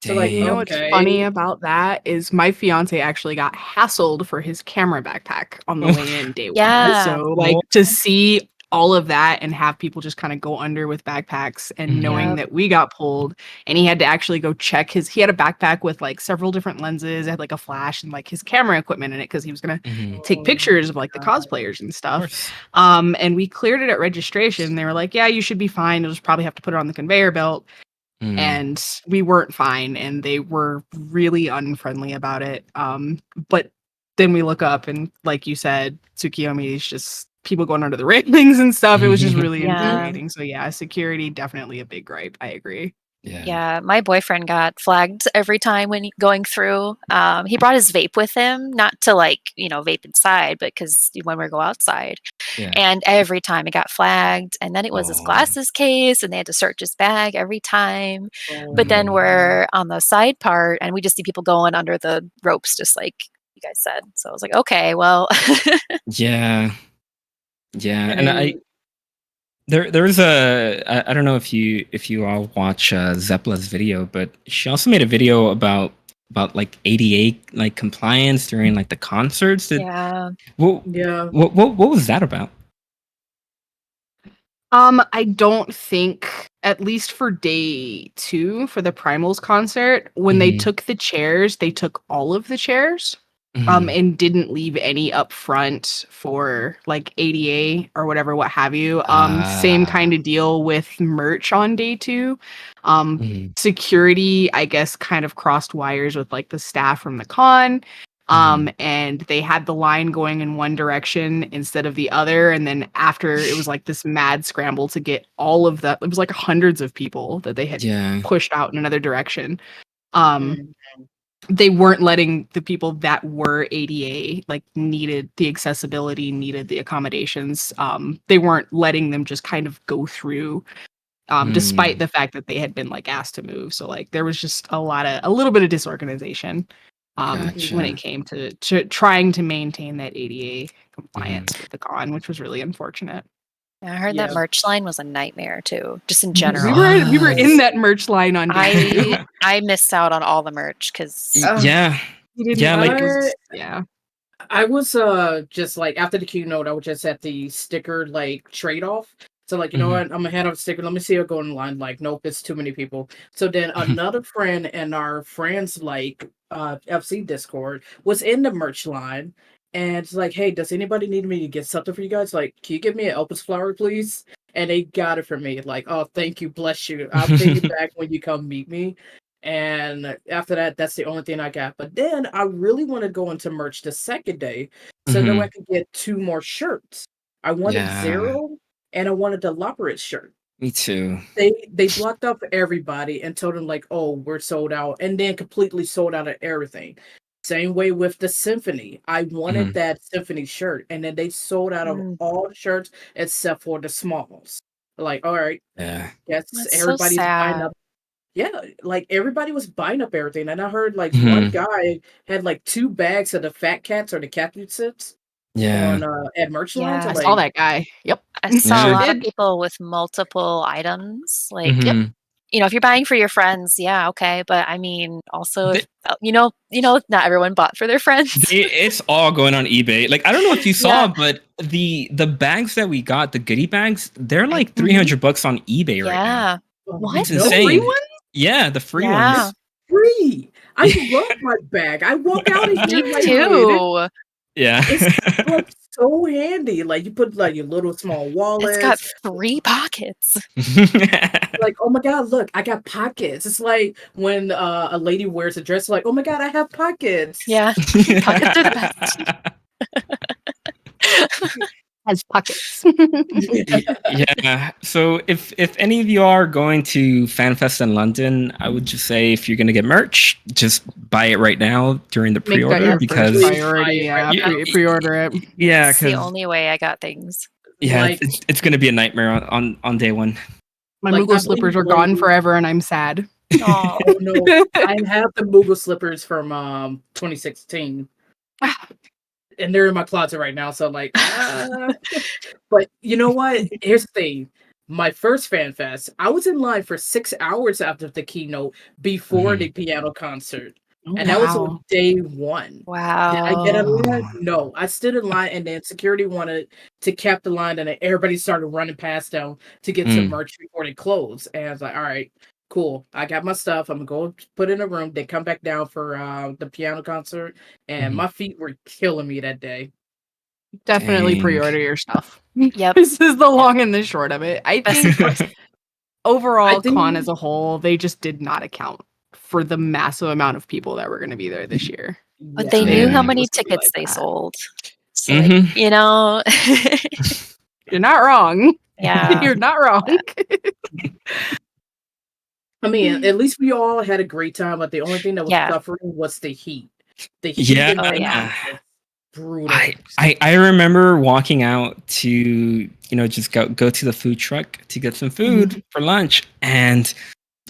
S4: So like,
S3: You know what's
S1: Dang.
S3: funny
S4: okay.
S3: about that is my fiance actually got hassled for his camera backpack on the way in day one.
S2: Yeah.
S3: So like
S1: What?
S3: to see all of that and have people just kind of go under with backpacks and
S1: Mhm.
S3: knowing
S2: Yep.
S3: that we got pulled and he had to actually go check he had a backpack with like several different lenses, it had like a flash and like his camera equipment in it because he was gonna
S1: Mhm.
S3: take
S4: Oh
S3: pictures of
S4: my
S3: like the
S4: God.
S3: cosplayers and
S1: Of
S3: stuff.
S1: course.
S3: And we cleared it at registration. They were like, yeah, you should be fine. You'll just probably have to put it on the conveyor belt,
S1: Mm.
S3: and we weren't fine and they were really unfriendly about it. But then we look up and like you said, Tsukiyomi is just people going under the railings and stuff. It was just really
S2: Yeah.
S3: infuriating. So yeah, security definitely a big gripe. I agree.
S1: Yeah.
S2: Yeah, my boyfriend got flagged every time when going through. He brought his vape with him, not to like, vape inside, but because when we go outside.
S1: Yeah.
S2: And every time it got flagged. And then it was his
S1: Oh.
S2: glasses case, and they had to search his bag every time.
S4: Oh
S2: But
S4: my
S2: then
S1: Mhm.
S4: God.
S2: we're on the side part, and we just see people going under the ropes, just like you guys said. So I was like, okay, well,
S1: Yeah. Yeah.
S4: And
S1: And
S4: then
S1: there's I don't know if you all watch Zepla's video, but she also made a video about like ADA like compliance during like the concerts.
S2: yeah,
S1: What
S4: yeah.
S1: what was that about?
S3: I don't think, at least for day 2 for the Primals concert, when they
S1: Mhm.
S3: took the chairs, they took all of the chairs.
S1: Mhm.
S3: And didn't leave any up front for like ADA or whatever, what have you. Same
S1: Ah.
S3: kind of deal with merch on day 2.
S1: Mhm.
S3: Security, I guess, kind of crossed wires with like the staff from the con.
S1: Mhm.
S3: And they had the line going in one direction instead of the other. And then after it was like this mad scramble to get all of that, it was like hundreds of people that they had
S1: Yeah.
S3: pushed out in another direction. Um,
S4: Mhm.
S3: they weren't letting the people that were ADA like needed the accessibility, needed the accommodations. They weren't letting them just kind of go through, despite
S1: Mm.
S3: the fact that they had been like asked to move. So like there was just a little bit of disorganization when it
S1: Gotcha.
S3: came to trying to maintain that ADA
S1: Mhm.
S3: compliance with the con, which was really unfortunate.
S2: I heard that
S4: Yeah.
S2: merch line was a nightmare too, just in
S3: We
S2: general.
S3: were in
S1: Was.
S3: that merch line on day 2.
S2: I missed out on all the merch because
S1: Yeah.
S3: We didn't.
S1: Yeah,
S3: It
S1: like
S4: I
S3: was yeah.
S4: I was just like after the keynote, I was just at the sticker like trade off. So like, you know what,
S1: mhm.
S4: I'm gonna hand out a sticker. Let me see it go in line. Like, nope, it's too many people. So then another friend in our friends like FC Discord was in the merch line and it's like, hey, does anybody need me to get something for you guys? Like, can you give me an Elvis flower, please? And they got it for me. Like, oh, thank you, bless you. I'll pay you back when you come meet me. And after that, that's the only thing I got. But then I really want to go into merch the second day so that way I
S1: Mhm.
S4: could get 2 more shirts. I wanted
S1: Yeah.
S4: Zero and I wanted the Loporrit shirt.
S1: Me too.
S4: They blocked up everybody and told them like, oh, we're sold out, and then completely sold out of everything. Same way with the symphony. I wanted
S1: Mhm.
S4: that symphony shirt, and then they sold out of
S2: mm,
S4: all the shirts except for the smalls. Like, all right,
S1: Yeah.
S4: guess
S2: That's so
S4: everybody's buying
S2: sad.
S4: up. Yeah, like everybody was buying up everything, and I heard like one
S1: Mhm.
S4: guy had like 2 bags of the fat cats or the cat food sips
S1: Yeah.
S4: on at merch lines.
S2: Yeah,
S3: I
S4: I'm
S3: saw
S4: like,
S3: that guy. Yep.
S2: I saw a
S1: Yeah.
S2: lot of
S3: Did.
S2: people with multiple items. Like,
S3: Yep.
S1: Mhm.
S2: if you're buying for your friends, yeah, okay. But I mean, also if
S1: Th-
S2: not everyone bought for their friends.
S1: It's all going on eBay. Like I don't know if you
S2: Yeah,
S1: saw, but the bags that we got, the goodie bags, they're like
S3: Mhm.
S1: $300 on eBay right now.
S2: yeah.
S4: oh,
S2: What?
S1: It's
S4: no,
S3: The free
S1: insane.
S3: one?
S1: Yeah, the free
S2: Yeah,
S1: ones.
S4: it's free. I love my bag. I walk out of
S2: me
S4: here like
S2: too.
S1: Yeah.
S4: it's like so handy. Like you put like your little small
S2: It's got
S4: wallets.
S2: 3 pockets.
S4: Like, oh my god, look, I got pockets. It's like when a lady wears a dress, like, oh my god, I have pockets.
S2: Yeah, pockets are the best.
S3: Has pockets.
S1: Yeah. So if any of you are going to FanFest in London, I would just say if you're gonna get merch, just buy it right now during the
S3: Make that
S1: pre-order
S3: your first
S1: because
S4: Please buy
S3: priority.
S4: it right
S3: Yeah,
S4: now.
S3: pre-order it.
S1: yeah,
S2: It's the
S1: because
S2: only way I got things.
S1: yeah,
S4: Like,
S1: it's gonna be a nightmare on day one.
S3: My
S4: like
S3: Moogle
S4: I
S3: slippers
S4: believe
S3: are
S4: the
S3: gone
S4: lady.
S3: forever, and I'm sad.
S2: Oh,
S4: Oh no, I have the Moogle slippers from 2016, and they're in my closet right now. So like, but you know what? Here's the thing. My first fan fest, I was in line for 6 hours after the keynote before the piano concert.
S3: Oh,
S4: And that was on
S3: wow.
S4: day one. Did I get in
S2: wow.
S4: line? No. I stood in line and then security wanted to cap the line and then everybody started running past them to get some
S1: Mm.
S4: merch before they closed. And I was like, all right, cool. I got my stuff. I'm gonna go put it in a room. They come back down for the piano concert and
S1: Mhm.
S4: my feet were killing me that day.
S3: Definitely
S1: Dang.
S3: pre-order your stuff.
S2: Yep.
S3: This is the long and the short of it. I
S2: Best
S3: think
S2: advice.
S3: overall,
S4: I think
S3: con as a whole, they just did not account for the massive amount of people that were going to be there this year.
S2: But
S4: yeah.
S2: they
S3: They
S2: knew
S3: didn't
S2: how
S3: think
S1: Yeah.
S3: it
S2: many
S3: was going to be
S2: tickets
S3: like
S2: they
S3: that.
S2: sold. So,
S1: Mhm.
S3: You're not wrong.
S2: yeah.
S3: You're not wrong.
S4: I mean, at least we all had a great time, but the only thing that was
S2: Yeah.
S4: suffering was the heat. The heat
S1: Yeah.
S4: in
S2: Oh,
S4: that
S2: yeah.
S4: room was brutal.
S1: I remember walking out to just go to the food truck to get some food for lunch and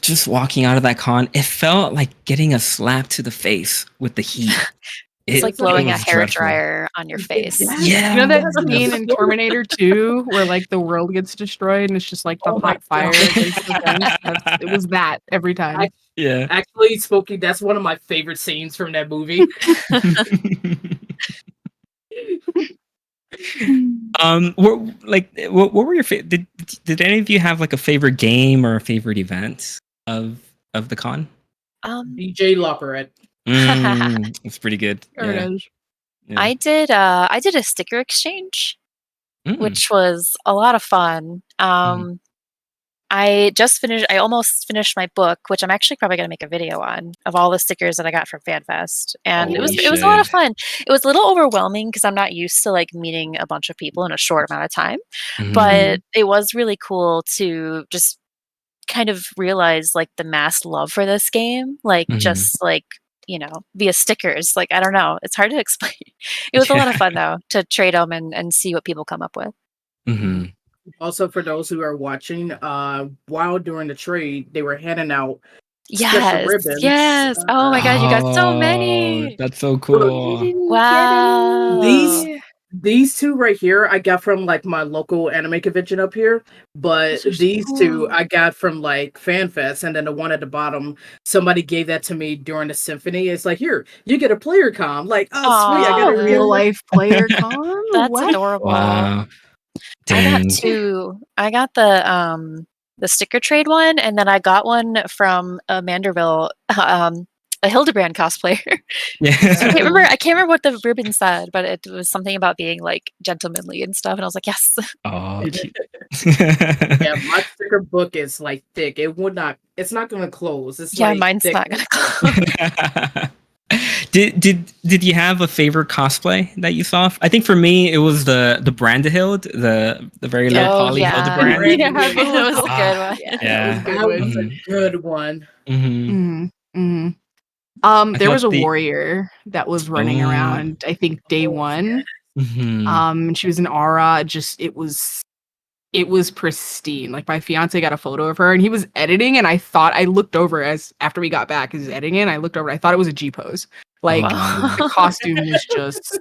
S1: just walking out of that con, it felt like getting a slap to the face with the heat.
S2: It's like
S4: It's like
S2: blowing a
S1: was
S2: hair
S1: dreadful.
S2: dryer on your face.
S4: yes,
S3: You know that
S4: yes,
S3: scene
S4: yes.
S3: in Terminator 2 where like the world gets destroyed and it's just like the
S4: Oh my
S3: hot fire
S4: God.
S3: against the fence? It was that every time.
S1: Yeah.
S4: Actually, Smokey, that's one of my favorite scenes from that movie.
S1: What were your did any of you have like a favorite game or a favorite event of the con?
S4: DJ Lopperette.
S1: It's pretty good.
S3: There
S1: Yeah.
S3: it is.
S1: Yeah.
S2: I did a sticker exchange,
S1: Mm.
S2: which was a lot of fun. I almost finished my book, which I'm actually probably going to make a video on, of all the stickers that I got from FanFest. And
S1: Oh,
S2: it was
S1: you
S2: a lot of
S1: should.
S2: fun. It was a little overwhelming because I'm not used to like meeting a bunch of people in a short amount of time, but it was really cool to just kind of realize like the mass love for this game, like just like via stickers. Like, I don't know, it's hard to explain. It was a lot of fun though to trade them and see what people come up with.
S1: Mhm.
S4: Also, for those who are watching, while during the trade, they were handing out special
S2: Yes,
S4: ribbons.
S2: yes. Oh my god, you got so many.
S1: That's so
S4: Look,
S1: cool.
S2: Wow.
S4: these two right here, I got from like my local anime convention up here. But
S3: Those are so
S4: these two
S3: cool.
S4: I got from like FanFest, and then the one at the bottom, somebody gave that to me during the symphony. It's like, here, you get a player com. Like, oh sweet, I got
S3: A
S4: a
S2: Aw,
S3: real
S4: real.
S3: life player con?
S2: that's
S3: What?
S2: adorable.
S1: Wow.
S2: I got
S1: Dang.
S2: two. I got the sticker trade one, and then I got one from a Manderville, a Hildebrand cosplayer.
S1: Yeah.
S2: I can't remember what the ribbon said, but it was something about being like gentlemanly and stuff. And I was like, yes.
S1: Oh, cute.
S4: Yeah, my sticker book is like thick. It's not gonna close. It's
S2: Yeah,
S4: like
S2: mine's
S4: thick.
S2: not gonna close.
S1: Did you have a favorite cosplay that you saw? I think for me it was the Brandehild, the very low
S2: Oh
S1: poly
S2: yeah,
S1: Hildebrand.
S3: Yeah,
S2: that was a good
S1: Ah,
S2: one.
S1: yeah.
S3: That was a good
S4: That
S3: one.
S4: was a good one.
S1: Mm-hmm. I
S3: There was
S1: thought
S3: a
S1: the
S3: warrior that was running
S1: oh.
S3: around, I think day
S4: Oh,
S3: one.
S1: Mm-hmm.
S3: She was an aura. Just it was it was pristine. Like my fiance got a photo of her and he was editing and I looked over as after we got back, he's editing and I looked over, I thought it was a G pose. Like
S1: wow.
S3: the costume was just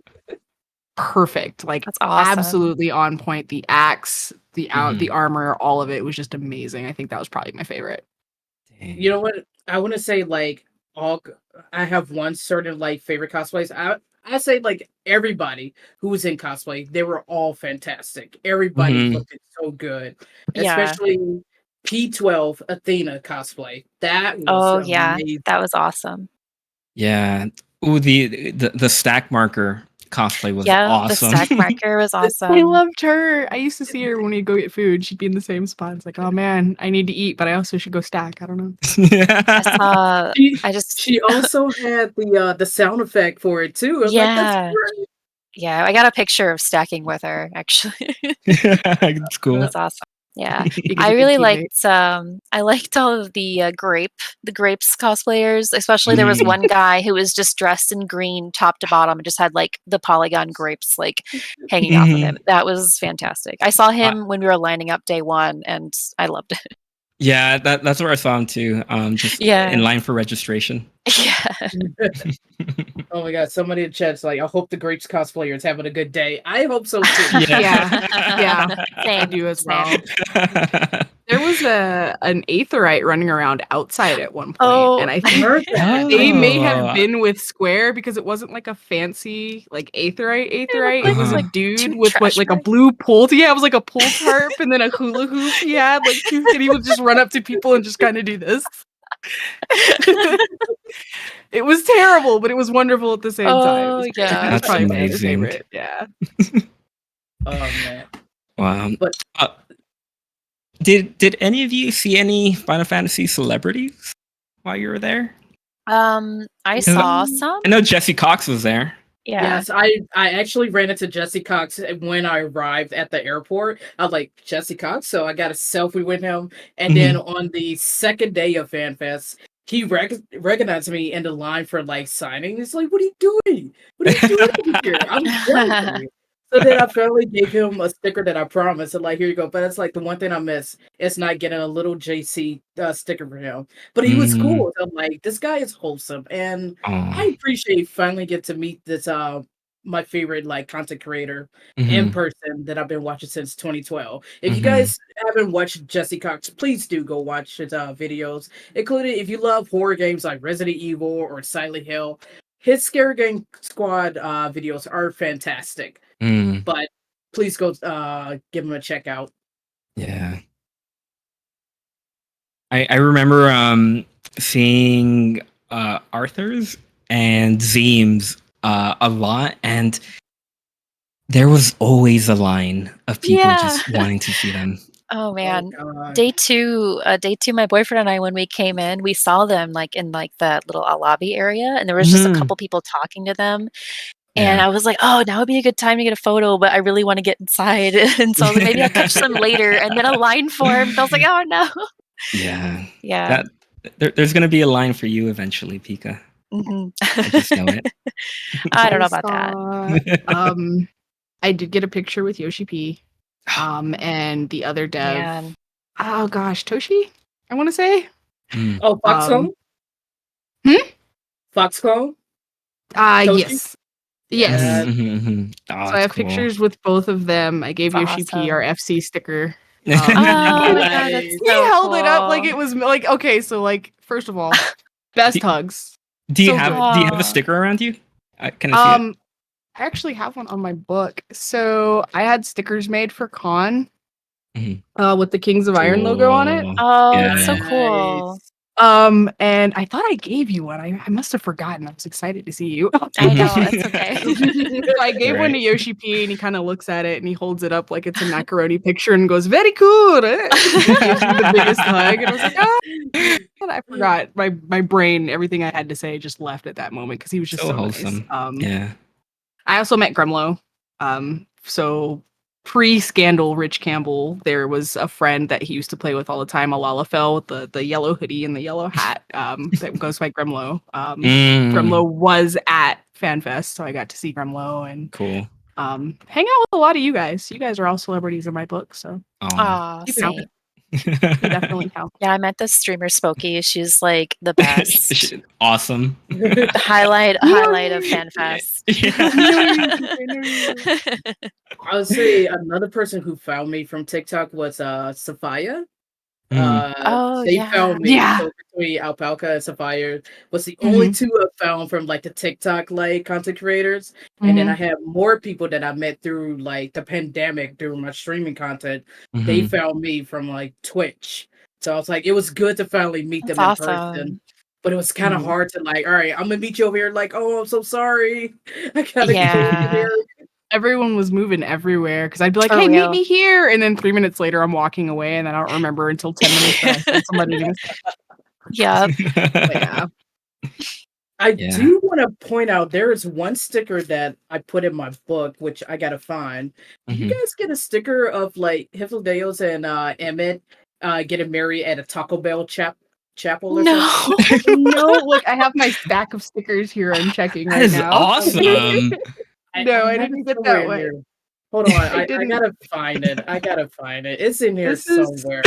S3: perfect. Like
S2: That's awesome.
S3: absolutely on point. The axe, the
S1: Mhm.
S3: armor, all of it was just amazing. I think that was probably my favorite.
S1: Dang.
S4: You know what? I want to say like I have one certain like favorite cosplays. I say like everybody who was in cosplay, they were all fantastic. Everybody
S1: Mhm.
S4: looked so good,
S2: Yeah.
S4: especially P12 Athena cosplay. That was
S2: Oh yeah,
S4: amazing.
S2: that was awesome.
S1: Yeah. Ooh, the stack marker cosplay was
S2: Yeah, the
S1: awesome.
S2: stack marker was
S3: I
S2: awesome.
S3: loved her. I used to see her when we'd go get food. She'd be in the same spot. It's like, oh man, I need to eat, but I also should go stack. I don't know.
S2: I saw.
S4: She,
S2: I just.
S4: she also had the sound effect for it too. I was like, that's
S2: Yeah,
S4: great.
S2: yeah. I got a picture of stacking with her. Actually,
S1: It's
S2: it
S1: cool.
S2: was awesome. Yeah,
S3: Pika's
S2: I
S3: a good
S2: really
S3: teammate.
S2: liked. I liked all of the grapes cosplayers. Especially there was
S1: Mhm.
S2: one guy who was just dressed in green, top to bottom, and just had like the polygon grapes like hanging off of him.
S1: Mhm.
S2: That was fantastic. I saw
S1: Uh,
S2: him when we were lining up day one, and I loved it.
S1: yeah, that's where I saw him too. Just in
S2: Yeah,
S1: line for registration.
S2: yeah.
S4: Oh my god, somebody in chat's like, I hope the Grapes cosplayer is having a good day. I hope so too.
S3: Yeah, I
S2: Same,
S3: do as
S2: same.
S3: well. There was an aetherite running around outside at one point,
S2: Oh,
S3: and I
S4: I
S3: think
S4: heard that.
S3: they may have
S1: Oh.
S3: been with Square because it wasn't like a fancy like aetherite.
S2: looked
S3: It was a
S1: like
S3: dude
S2: two
S3: with
S2: trash
S3: like a
S2: bags.
S3: blue pull. Yeah, it was like a pull tarp and then a hula hoop. He had like two, and he would just run up to people and just kind of do this. It was terrible, but it was wonderful at the same time. It
S2: Oh
S3: was great.
S2: yeah.
S3: That's
S1: That's
S3: probably my other
S1: amazing.
S3: favorite. Yeah.
S4: Oh man.
S1: Wow.
S4: But
S1: Uh, did any of you see any Final Fantasy celebrities while you were there?
S2: I
S1: 'Cause
S2: saw some.
S1: I know Jesse Cox was there.
S2: Yeah.
S4: yes, I actually ran into Jesse Cox when I arrived at the airport. I was like, Jesse Cox, so I got a selfie with him. And then
S1: Mhm.
S4: on the second day of FanFest, he recognized me in the line for like signing. He's like, "What are you doing? What are you doing over here? I'm waiting for you." So then I finally gave him a sticker that I promised. And like, here you go. But that's like the one thing I miss is not getting a little JC sticker for him. But he was
S1: Mm.
S4: cool. I'm like, this guy is wholesome, and I
S1: Aw.
S4: appreciate finally get to meet this my favorite like content creator in
S1: Mhm.
S4: person that I've been watching since 2012. If you
S1: Mhm.
S4: guys haven't watched Jesse Cox, please do go watch his videos, including if you love horror games like Resident Evil or Silent Hill. His Scary Game Squad videos are fantastic.
S1: Mm.
S4: But please go give him a check out.
S1: Yeah. I remember seeing Arthur's and Zeem's a lot, and there was always a line of people
S2: Yeah.
S1: just wanting to see them.
S2: Oh
S4: Oh
S2: man.
S4: god.
S2: Day two, my boyfriend and I, when we came in, we saw them like in like that little lobby area, and there was just a
S1: Mhm.
S2: couple people talking to them. And
S1: Yeah.
S2: I was like, oh, now would be a good time to get a photo, but I really want to get inside. And so I was like, maybe I'll catch them later. And then a line formed. I was like, oh no.
S1: Yeah.
S2: Yeah.
S1: That there's gonna be a line for you eventually, Pika.
S2: Mhm.
S1: I just know it.
S2: I don't
S3: I
S2: know about that.
S3: saw I did get a picture with Yoshi P. And the other dev.
S2: Man.
S3: Oh gosh, Toshi, I want to say.
S1: Mm.
S4: Oh, Foxconn?
S3: Hmm?
S4: Foxconn? Toshi?
S3: Yes. Yes.
S4: Yeah.
S1: Mhm, mhm, mhm. Oh,
S3: So I
S1: that's
S3: have
S1: cool.
S3: pictures with both of them. I gave
S2: That's
S3: Yoshi P our
S2: awesome.
S3: FC sticker.
S2: Oh my
S3: And
S2: god, that's
S4: Nice.
S3: he
S2: so
S3: held it up like
S2: cool.
S3: it was like okay, so like first of all, best
S1: Do,
S3: hugs.
S1: do you
S3: So
S1: have
S3: good.
S1: do you have a
S2: Aw.
S1: sticker around you? Can I see it?
S3: I actually have one on my book. So I had stickers made for Con
S1: Mhm.
S3: with the Kings of Iron logo on it.
S1: Cool.
S2: Oh, that's so
S1: Yeah.
S2: cool.
S4: Nice.
S3: And I thought I gave you one. I must have forgotten. I was excited to see you.
S2: I know, it's okay.
S3: So I gave one to
S1: Right.
S3: Yoshi P and he kind of looks at it and he holds it up like it's a macaroni picture and goes, very cool. He gives me the biggest hug. And I was like, ah, and I forgot my brain, everything I had to say just left at that moment because he was just
S1: So
S3: so nice.
S1: wholesome. Yeah.
S3: I also met Gremlo. So pre-scandal Rich Campbell, there was a friend that he used to play with all the time, a Lalafell with the yellow hoodie and the yellow hat, that goes by Gremlo.
S1: Mm,
S3: Gremlo was at FanFest, so I got to see Gremlo and
S1: cool.
S3: hang out with a lot of you guys. You guys are all celebrities in my book, so
S1: Oh.
S2: Aw,
S3: you count.
S2: same.
S3: You definitely count.
S2: Yeah, I met the streamer Spooky. She's like the best.
S1: Awesome.
S2: The highlight of FanFest.
S4: I would say another person who found me from TikTok was Sophia.
S2: Oh,
S4: They
S2: yeah.
S4: found me.
S3: Yeah.
S4: So between Alpaca and Sapphire was the
S3: Mhm.
S4: only two I found from like the TikTok like content creators. And then I have more people that I met through like the pandemic during my streaming content. They
S1: Mhm.
S4: found me from like Twitch. So I was like, it was good to finally meet
S2: That's
S4: them in
S2: awesome.
S4: person. But it was kind of
S3: Mhm.
S4: hard to like, all right, I'm gonna meet you over here. Like, oh, I'm so sorry. I gotta go over
S2: Yeah.
S4: here.
S3: Everyone was moving everywhere because I'd be like,
S2: For
S3: "Hey,
S2: real.
S3: meet me here," and then 3 minutes later, I'm walking away, and I don't remember until 10 minutes that I told somebody to.
S2: Yep.
S3: But yeah,
S4: I
S1: Yeah.
S4: do want to point out there is one sticker that I put in my book, which I gotta find. Do you
S1: Mhm.
S4: guys get a sticker of like Hifledeos and Emmett getting married at a Taco Bell chapel or something?
S2: No.
S3: no, look, I have my stack of stickers here. I'm checking
S1: That
S3: right
S1: is
S3: now.
S1: awesome.
S3: No, I
S4: have
S3: didn't
S4: it
S3: get
S4: somewhere
S3: that
S4: in
S3: one.
S4: here. Hold on,
S3: I
S4: I
S3: didn't.
S4: gotta find it. I gotta find it. It's in here
S3: This is.
S4: somewhere.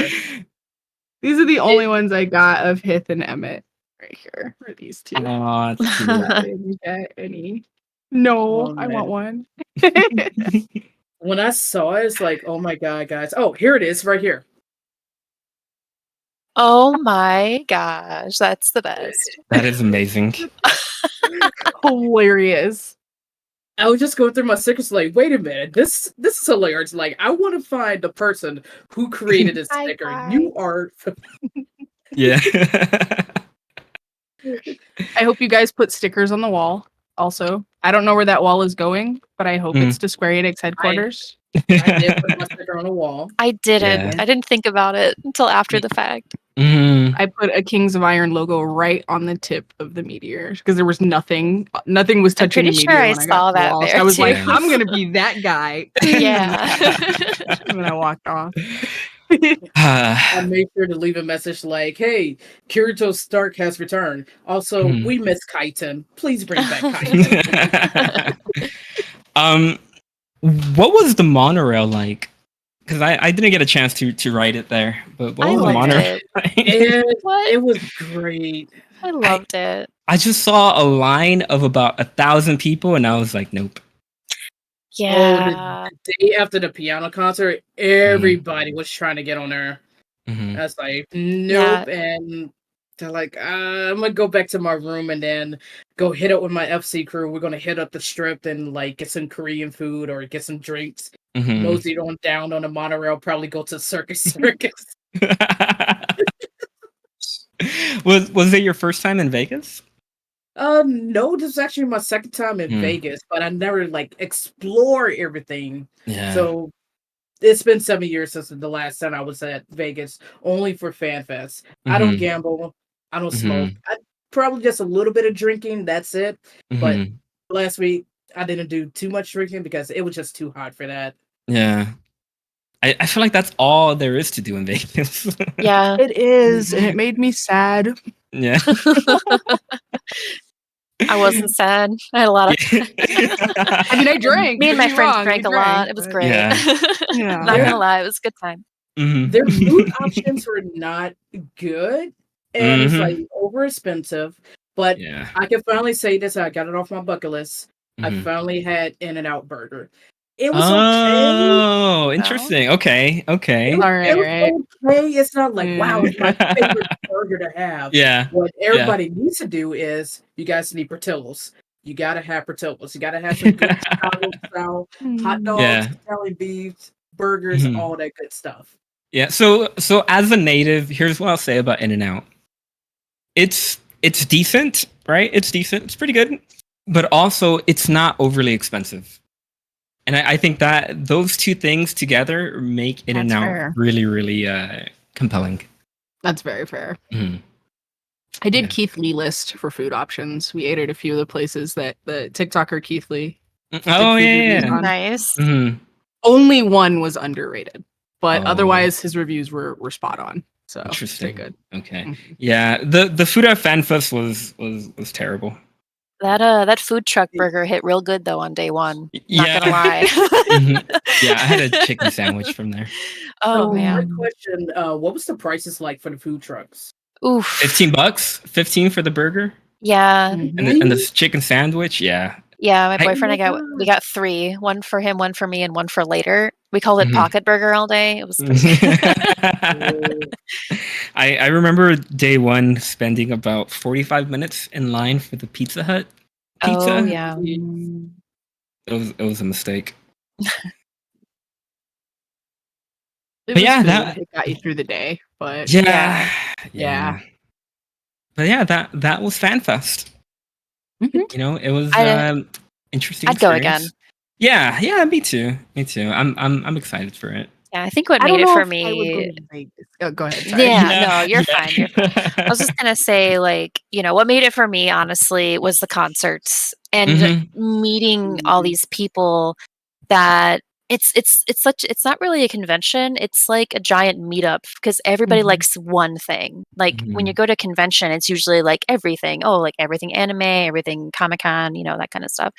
S3: These are the only ones I got of Hith and Emmett right here. Are these two?
S1: Oh, that's cute.
S3: I didn't get any. No,
S4: Oh,
S3: I want one.
S4: When I saw it, it's like, oh my god, guys. Oh, here it is, right here.
S2: Oh my gosh, that's the best.
S1: That is amazing.
S3: Hilarious.
S4: I was just going through my stickers, like, wait a minute, this is hilarious. Like, I want to find the person who created this
S2: Hi,
S4: sticker.
S2: guys.
S4: You are
S1: Yeah.
S3: I hope you guys put stickers on the wall. Also, I don't know where that wall is going, but I hope it's to Square Enix headquarters.
S4: I did put my sticker on the wall.
S2: I didn't.
S1: Yeah.
S2: I didn't think about it until after the fact.
S1: Mhm.
S3: I put a Kings of Iron logo right on the tip of the meteor because there was nothing was touching the
S2: pretty
S3: meteor
S2: sure I
S3: when I
S2: saw
S3: got to the
S2: that
S3: wall. So
S2: there,
S3: I was like,
S1: too.
S3: I'm gonna be that guy.
S2: Yeah.
S3: And then I walked off.
S4: I made sure to leave a message like, hey, Kirito Stark has returned. Also,
S1: Mhm.
S4: we miss Kaiten. Please bring back Kaiten.
S1: What was the monorail like? Because I didn't get a chance to write it there, but what
S2: I
S1: was the
S2: liked
S1: monorail
S2: it.
S1: like?
S2: What?
S4: It was great.
S2: I loved it.
S1: I just saw a line of about 1,000 people, and I was like, nope.
S2: Yeah.
S4: The day after the piano concert, everybody was trying to get on there.
S1: Mhm.
S4: I was like, nope. And they're like, I'm gonna go back to my room and then go hit up with my FC crew. We're gonna hit up the strip and like get some Korean food or get some drinks.
S1: Mhm.
S4: Mosey on down on the monorail, probably go to Circus.
S1: Was it your first time in Vegas?
S4: No, this is actually my second time in
S1: Hmm.
S4: Vegas, but I never like explore everything.
S1: Yeah.
S4: So it's been 7 years since the last time I was at Vegas, only for FanFest. I don't
S1: Mhm.
S4: gamble. I don't
S1: Mhm.
S4: smoke. I probably just a little bit of drinking. That's it. But
S1: Mhm.
S4: last week I didn't do too much drinking because it was just too hot for that.
S1: Yeah. I feel like that's all there is to do in Vegas.
S2: Yeah.
S3: It is, and it made me sad.
S1: Yeah.
S2: I wasn't sad. I had a lot of
S3: I mean, I drank.
S2: Me and
S3: don't
S2: my
S3: get me
S2: friends
S3: wrong,
S2: drank
S3: we
S2: a lot. It was
S3: but-
S2: great.
S1: Yeah.
S3: Yeah.
S2: Not gonna lie, it was a good time.
S1: Mhm.
S4: Their food options were not good, and it's
S1: Mhm.
S4: like over expensive. But
S1: Yeah.
S4: I can finally say this. I got it off my bucket list. I
S1: Mhm.
S4: finally had In-N-Out Burger. It was okay.
S1: Oh, interesting. Okay. Okay.
S4: It
S3: Alright,
S4: was
S3: right.
S4: okay. It's not like, wow, it's my
S1: Yeah.
S4: favorite burger to have.
S1: Yeah.
S4: What everybody needs to do is you guys need Portillo's. You gotta have Portillo's. You gotta have some good Chicago style hot dogs,
S1: Yeah.
S4: Italian beefs, burgers,
S1: Mhm.
S4: all that good stuff.
S1: Yeah. So as a native, here's what I'll say about In-N-Out. It's decent, right? It's decent. It's pretty good. But also it's not overly expensive. And I think that those two things together make
S3: That's
S1: In-N-Out
S3: fair.
S1: really, really compelling.
S3: That's very fair.
S1: Mhm.
S3: I did
S1: Yeah.
S3: Keith Lee list for food options. We ate at a few of the places that the TikToker Keith Lee.
S1: Oh,
S3: food
S1: yeah.
S3: reviews
S1: Yeah.
S3: on.
S2: Nice.
S1: Mhm.
S3: Only one was underrated, but
S1: Oh.
S3: otherwise his reviews were spot on. So
S1: Interesting.
S3: very good.
S1: Okay.
S3: Mhm.
S1: Yeah. The food at FanFest was terrible.
S2: That food truck burger hit real good though on day one. Not gonna lie.
S1: Yeah, I had a chicken sandwich from there.
S2: Oh man.
S4: Quick question: what was the prices like for the food trucks?
S2: Oof.
S1: $15, 15 for the burger,
S2: Yeah.
S1: and the chicken sandwich. Yeah,
S2: Yeah, my
S1: I-
S2: boyfriend we got 3. One for him, one for me, and one for later. We called it pocket burger all day. It was
S1: I remember day one spending about 45 minutes in line for the Pizza Hut pizza.
S2: Oh yeah.
S1: It was a mistake.
S3: It
S1: But
S3: was
S1: yeah,
S3: good.
S1: that
S3: It got you through the day, but
S1: yeah,
S3: Yeah.
S1: But yeah, that was FanFest.
S3: Mhm.
S1: You know, it was
S2: I'd
S1: interesting.
S2: I'd go again.
S1: Experience. Yeah, me too. Me too. I'm excited for it.
S2: Yeah, I think what
S3: I
S2: made
S3: don't
S2: it
S3: know
S2: for
S3: if I would go
S2: me.
S3: to Vegas. Oh, go ahead. Sorry.
S2: Yeah, no, you're fine. You're fine. I
S1: fine.
S2: was just gonna say, like, what made it for me, honestly, was the concerts and
S1: Mhm.
S2: meeting all these people that it's not really a convention. It's like a giant meetup because everybody
S3: Mhm.
S2: likes one thing. Like when you go to a convention, it's usually like everything. Oh, like everything anime, everything Comic Con, that kind of stuff.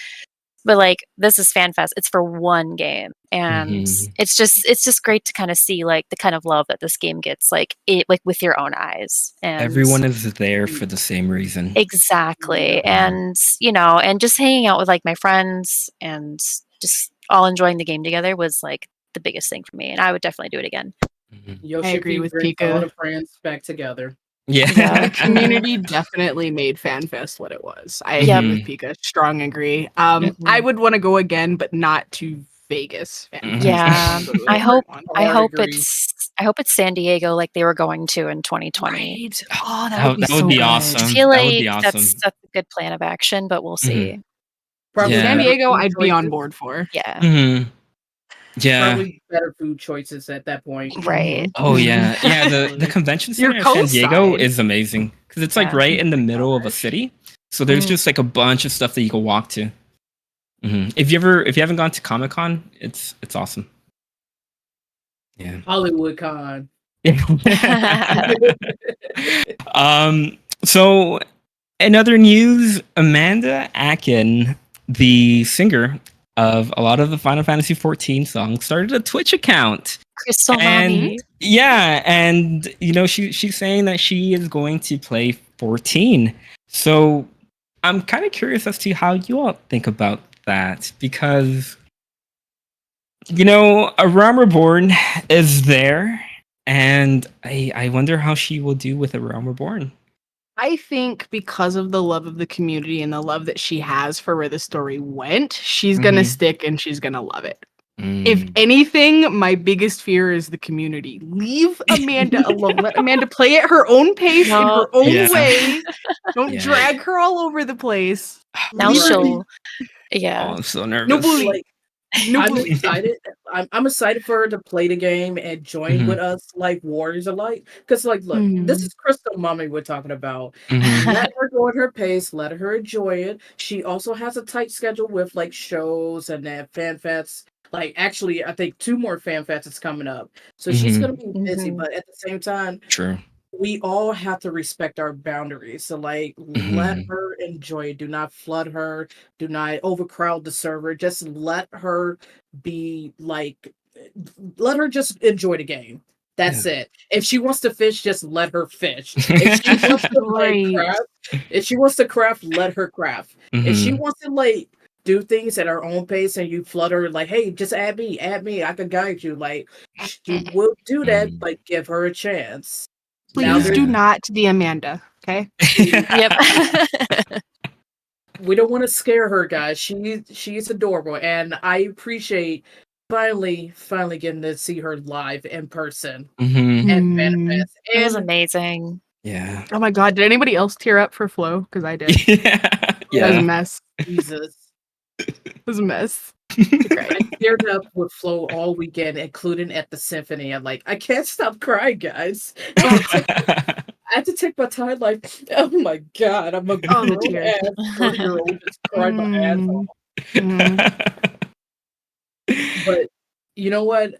S2: But like this is FanFest. It's for one game, and
S1: Mhm.
S2: it's just great to kind of see like the kind of love that this game gets, like it like with your own eyes. And
S1: Everyone is there for the same reason.
S2: exactly,
S1: Yeah.
S2: and and just hanging out with like my friends and just all enjoying the game together was like the biggest thing for me, and I would definitely do it again.
S1: Mhm.
S3: I agree with
S4: brings all
S3: Pika.
S4: the friends back together.
S1: Yeah.
S3: The community definitely made FanFest what it was. I
S2: Yep.
S3: agree with Pika. Strong agree. I
S2: Mhm.
S3: would want to go again, but not to Vegas FanFest.
S2: Yeah,
S3: I'd go to a
S2: I hope
S3: different one.
S2: I
S4: Hard
S2: hope
S4: agree.
S2: it's San Diego like they were going to in 2020.
S3: Right. Oh, that would be
S1: That
S3: so
S1: would be
S3: good.
S2: I
S1: awesome.
S2: feel
S1: That would
S2: like
S1: be awesome.
S2: that's a good plan of action, but we'll see.
S4: Probably
S1: Yeah.
S3: San
S4: better
S3: Diego,
S4: food
S3: I'd be on
S4: choices.
S3: board for.
S2: Yeah,
S1: Mhm. Yeah.
S4: Probably better food choices at that point.
S2: right.
S1: Oh yeah. Yeah, the
S3: Absolutely.
S1: convention
S3: Your
S1: center in San Diego
S3: coastside.
S1: is amazing cuz it's like
S2: Yeah.
S1: right in the middle of a city. So there's
S2: Mm.
S1: just like a bunch of stuff that you can walk to. If you haven't gone to Comic-Con, it's awesome. Yeah.
S4: Hollywood Con.
S1: So in other news, Amanda Akin, the singer of a lot of the Final Fantasy 14 songs, started a Twitch account.
S2: Crystal
S1: And
S2: Mommy.
S1: yeah, and she's saying that she is going to play 14. So I'm kind of curious as to how you all think about that because a Realm Reborn is there, and I wonder how she will do with a Realm Reborn.
S3: I think because of the love of the community and the love that she has for where the story went, she's gonna stick and she's gonna love it. If anything, my biggest fear is the community. Leave Amanda alone. Let Amanda play at her own pace in her own
S1: Yeah.
S3: way. Don't
S1: Yeah.
S3: drag her all over the place.
S2: Now
S3: Leave her
S2: she'll.
S1: Oh,
S2: Yeah.
S1: I'm so nervous.
S3: No bully.
S4: Like,
S3: No
S4: I'm
S3: bully.
S4: excited. I'm excited for her to play the game and join with us like warriors alike. Because, like, look, this is Crystal Mommy we're talking about. Let her go at her pace. Let her enjoy it. She also has a tight schedule with like shows and then fan fets. Like, actually, I think 2 more fan fets is coming up. So she's gonna be busy, but at the same time,
S1: True.
S4: we all have to respect our boundaries. So, like, let her enjoy it. Do not flood her. Do not overcrowd the server. Just let her be like, let her just enjoy the game. That's it. If she wants to fish, just let her fish. If she wants to like
S3: Right.
S4: craft, let her craft. If she wants to like do things at her own pace and you flood her like, hey, just add me, I can guide you. Like, she will do that, but give her a chance.
S3: Please do not be Amanda. Okay.
S2: Yep.
S4: We don't want to scare her, guys. She's adorable, and I appreciate finally getting to see her live in person at FanFest.
S2: That was
S4: And
S2: amazing.
S1: Yeah.
S3: Oh my god, did anybody else tear up for Flo? Because I did. That was a
S1: Yeah.
S3: mess.
S4: Jesus,
S3: It was a mess.
S4: I teared up with Flo all weekend, including at the symphony. I'm like, I can't stop crying, guys. I have to take my time. Like, oh my god, I'm a
S3: Oh, the
S4: grown
S3: tears.
S4: ass 30-year-old just crying my ass off. But you know what?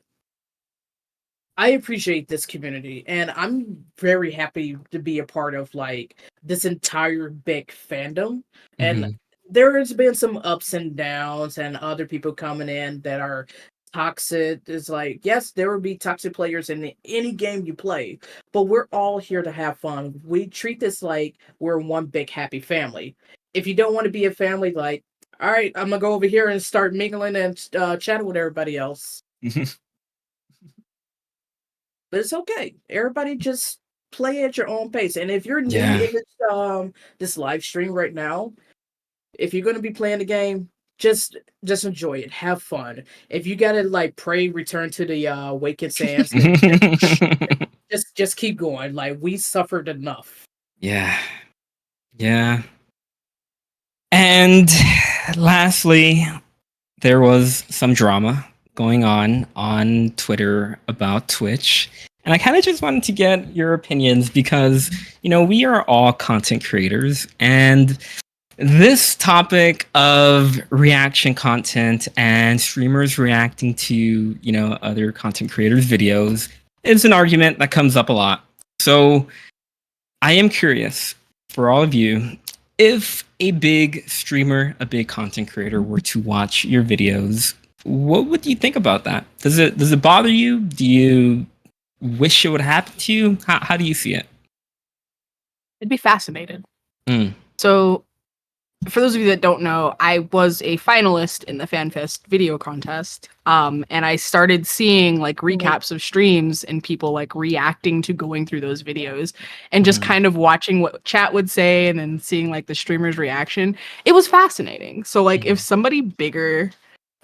S4: I appreciate this community, and I'm very happy to be a part of like this entire big fandom. And there has been some ups and downs, and other people coming in that are toxic. It's like, yes, there will be toxic players in any game you play, but we're all here to have fun. We treat this like we're one big happy family. If you don't want to be a family, like, all right, I'm gonna go over here and start mingling and chatting with everybody else. But it's okay. Everybody just play at your own pace. And if you're new
S1: Yeah.
S4: in this live stream right now, if you're gonna be playing the game, just enjoy it. Have fun. If you gotta like pray, return to the waking sands, then just keep going. Like we suffered enough.
S1: Yeah. Yeah. And lastly, there was some drama going on Twitter about Twitch. And I kind of just wanted to get your opinions because, we are all content creators, and this topic of reaction content and streamers reacting to, other content creators' videos is an argument that comes up a lot. So I am curious for all of you, if a big streamer, a big content creator were to watch your videos, what would you think about that? Does it bother you? Do you wish it would happen to you? How do you see it?
S3: I'd be fascinated.
S1: Mm.
S3: So, for those of you that don't know, I was a finalist in the FanFest video contest. And I started seeing like recaps of streams and people like reacting to going through those videos and just kind of watching what chat would say and then seeing like the streamer's reaction. It was fascinating. So like if somebody bigger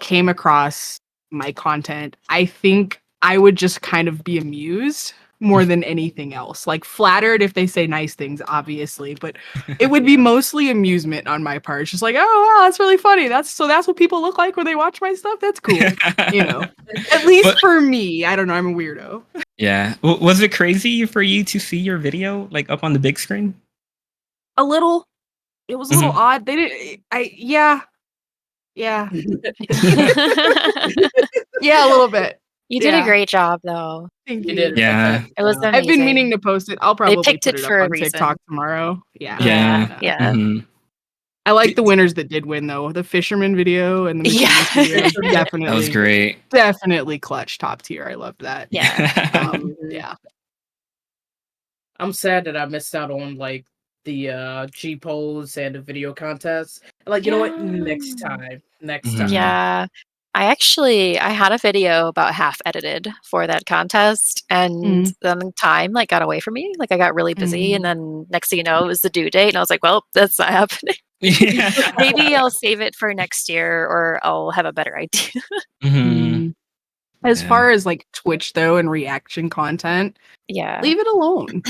S3: came across my content, I think I would just kind of be amused more than anything else. Like flattered if they say nice things, obviously, but it would be mostly amusement on my part. It's just like, oh wow, that's really funny. That's what people look like when they watch my stuff. That's cool. At least for me. I don't know. I'm a weirdo.
S1: Yeah. Was it crazy for you to see your video like up on the big screen?
S3: A little. It was a little odd. They didn't. Yeah. Yeah, a little bit.
S2: You did a great job, though.
S3: Thank
S4: You
S3: you.
S4: did.
S1: Yeah.
S2: It was amazing.
S3: I've been meaning to post it. I'll probably
S2: picked
S3: put
S2: it
S3: it up
S2: for a
S3: on
S2: reason.
S3: TikTok tomorrow. Yeah.
S2: Yeah.
S1: Mhm.
S3: I like the winners that did win though. The fisherman video and the machinist video. Definitely.
S1: That was great.
S3: Definitely clutch, top tier. I loved that.
S2: Yeah.
S3: Yeah.
S4: I'm sad that I missed out on like the G polls and the video contests. Like, you know what? Next time. Next time.
S2: Yeah. I had a video about half edited for that contest, and then time like got away from me. Like I got really busy, and then next thing you know, it was the due date, and I was like, "Well, that's not happening." Maybe I'll save it for next year, or I'll have a better idea.
S3: As far as like Twitch though and reaction content,
S2: Yeah,
S3: leave it alone.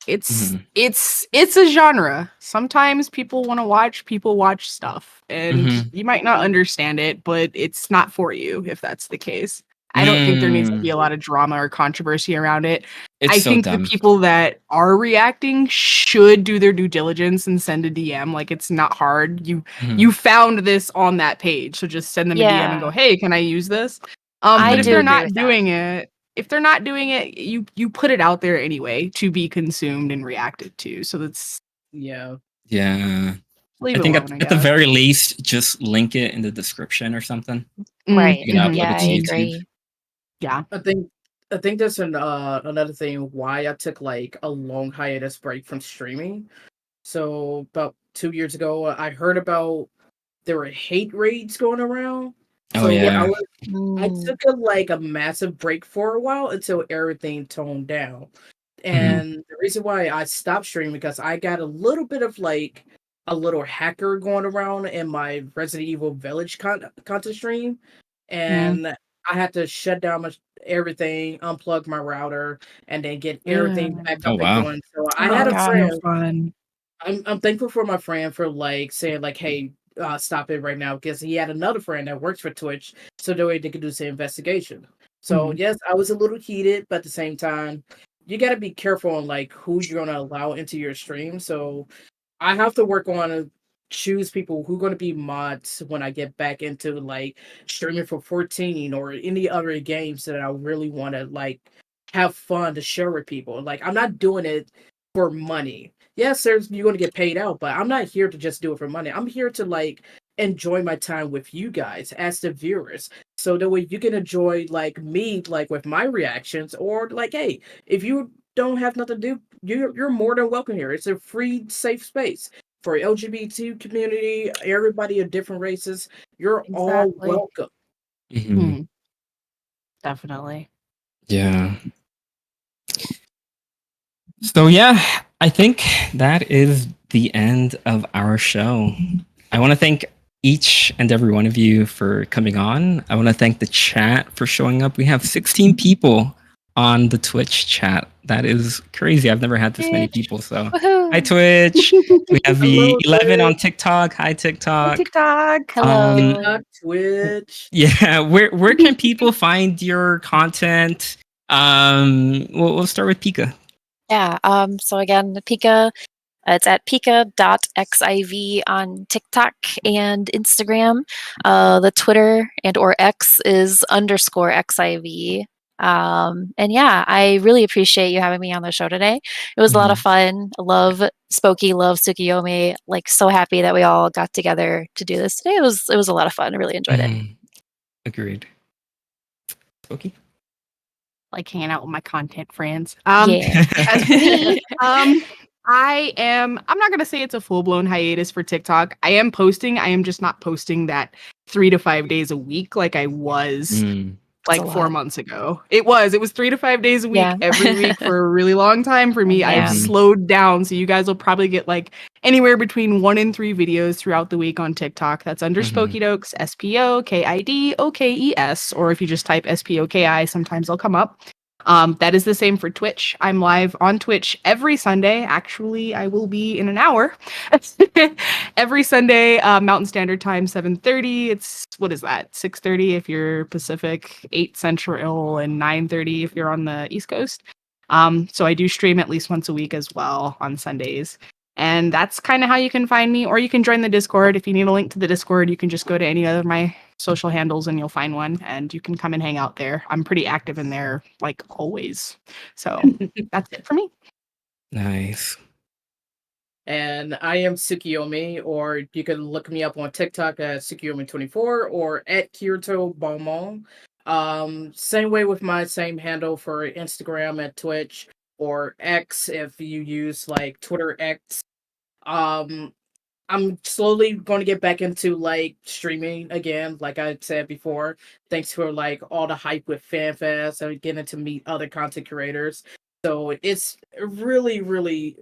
S3: It's a genre. Sometimes people watch stuff, and you might not understand it, but it's not for you if that's the case. I don't think there needs to be a lot of drama or controversy around it. I think the people that are reacting should do their due diligence and send a DM. Like it's not hard. You found this on that page, so just send them a DM and go, "Hey, can I use this?" But if they're not doing it, you put it out there anyway to be consumed and reacted to. So that's
S4: Yeah.
S3: leave
S1: I
S3: it
S1: think
S3: alone,
S1: at the very least, just link it in the description or something.
S2: Right.
S1: You can upload
S2: Yeah,
S1: it to
S2: I
S1: YouTube.
S2: agree.
S3: Yeah.
S4: I think that's another thing why I took like a long hiatus break from streaming. So about 2 years ago, I heard about there were hate raids going around.
S1: Oh
S4: So
S1: yeah.
S4: I took a massive break for a while until everything toned down. And the reason why I stopped streaming because I got a little bit of like a little hacker going around in my Resident Evil Village content stream, and I had to shut down everything, unplug my router, and then get everything back
S1: Oh
S4: up and
S1: wow.
S4: going. So I had a friend.
S3: So fun.
S4: I'm thankful for my friend for like saying like, "Hey, stop it right now," because he had another friend that works for Twitch, so that way they could do some investigation. So yes, I was a little heated, but at the same time, you got to be careful on like who you're gonna allow into your stream. So I have to work on choose people who are going to be mods when I get back into like streaming for 14 or any other games that I really want to like have fun to share with people. Like I'm not doing it for money. yes, you're going to get paid out, but I'm not here to just do it for money. I'm here to like enjoy my time with you guys as the viewers. So that way you can enjoy like me, like with my reactions, or like, hey, if you don't have nothing to do, you're more than welcome here. It's a free, safe space for LGBT community, everybody of different races. You're all
S3: Exactly.
S4: welcome.
S1: Mhm.
S3: Definitely.
S1: Yeah. So yeah, I think that is the end of our show. I want to thank each and every one of you for coming on. I want to thank the chat for showing up. We have 16 people on the Twitch chat. That is crazy. I've never had this many people. So hi
S2: Woohoo!
S1: Twitch. We have the
S4: Hello,
S1: 11 on
S4: Twitch.
S1: TikTok. Hi
S3: Hey,
S1: TikTok.
S3: TikTok.
S2: Hello.
S4: TikTok, Twitch.
S1: Yeah, where can people find your content? We'll start with Pika.
S2: Yeah. So again, Pika. It's at pika.xiv on TikTok and Instagram. The Twitter and or X is _xiv. And yeah, I really appreciate you having me on the show today. It was a lot of fun. I love Spooky, love Tsukiyomi. Like so happy that we all got together to do this today. It was a lot of fun. I really enjoyed it.
S1: Agreed. Spooky?
S3: Like hanging out with my content friends.
S2: Yeah.
S3: As for me, I'm not gonna say it's a full-blown hiatus for TikTok. I am posting. I am just not posting that 3 to 5 days a week like I was
S2: That's a
S3: like 4
S2: lot.
S3: months ago. It was 3 to 5 days a week
S2: Yeah.
S3: every week for a really long time for me. I've
S2: Yeah.
S3: slowed down, so you guys will probably get like anywhere between 1 and 3 videos throughout the week on TikTok. That's under Spokidokes, SPOKIDOKES, or if you just type SPOKI, sometimes they'll come up. That is the same for Twitch. I'm live on Twitch every Sunday. Actually, I will be in an hour. Every Sunday, Mountain Standard Time, 7:30. It's what is that? 6:30 if you're Pacific, 8 Central, and 9:30 if you're on the East Coast. So I do stream at least once a week as well on Sundays. And that's kind of how you can find me, or you can join the Discord. If you need a link to the Discord, you can just go to any of my social handles and you'll find one, and you can come and hang out there. I'm pretty active in there, like always. So that's it for me.
S1: Nice.
S4: And I am Tsukiyomi, or you can look me up on TikTok at Tsukiyomi24 or at Kyoto Beaumont. Same way with my same handle for Instagram and Twitch or X if you use like Twitter X. Um, I'm slowly going to get back into like streaming again, like I said before. Thanks for like all the hype with FanFest and getting to meet other content creators. So it's really, really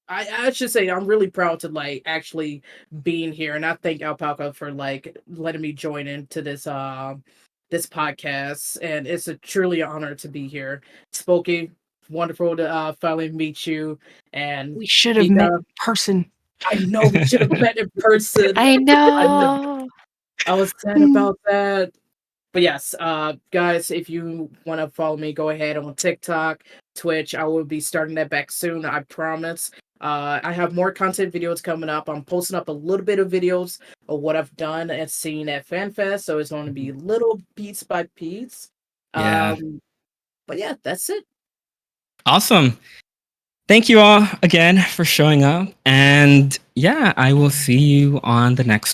S4: I should say I'm really proud to like actually being here, and I thank Alpaca for like letting me join into this podcast, and it's a truly honor to be here. Spooky, wonderful to finally meet you, and
S3: We should have met
S4: Pika,
S3: in person.
S4: I know we should have met in person.
S2: I
S4: I know.
S2: know.
S4: I was sad about that. But yes, guys, if you want to follow me, go ahead on TikTok, Twitch. I will be starting that back soon, I promise. I have more content videos coming up. I'm posting up a little bit of videos of what I've done and seen at FanFest, so it's going to be little piece by piece.
S1: Yeah.
S4: But yeah, that's it.
S1: Awesome. Thank you all again for showing up. And yeah, I will see you on the next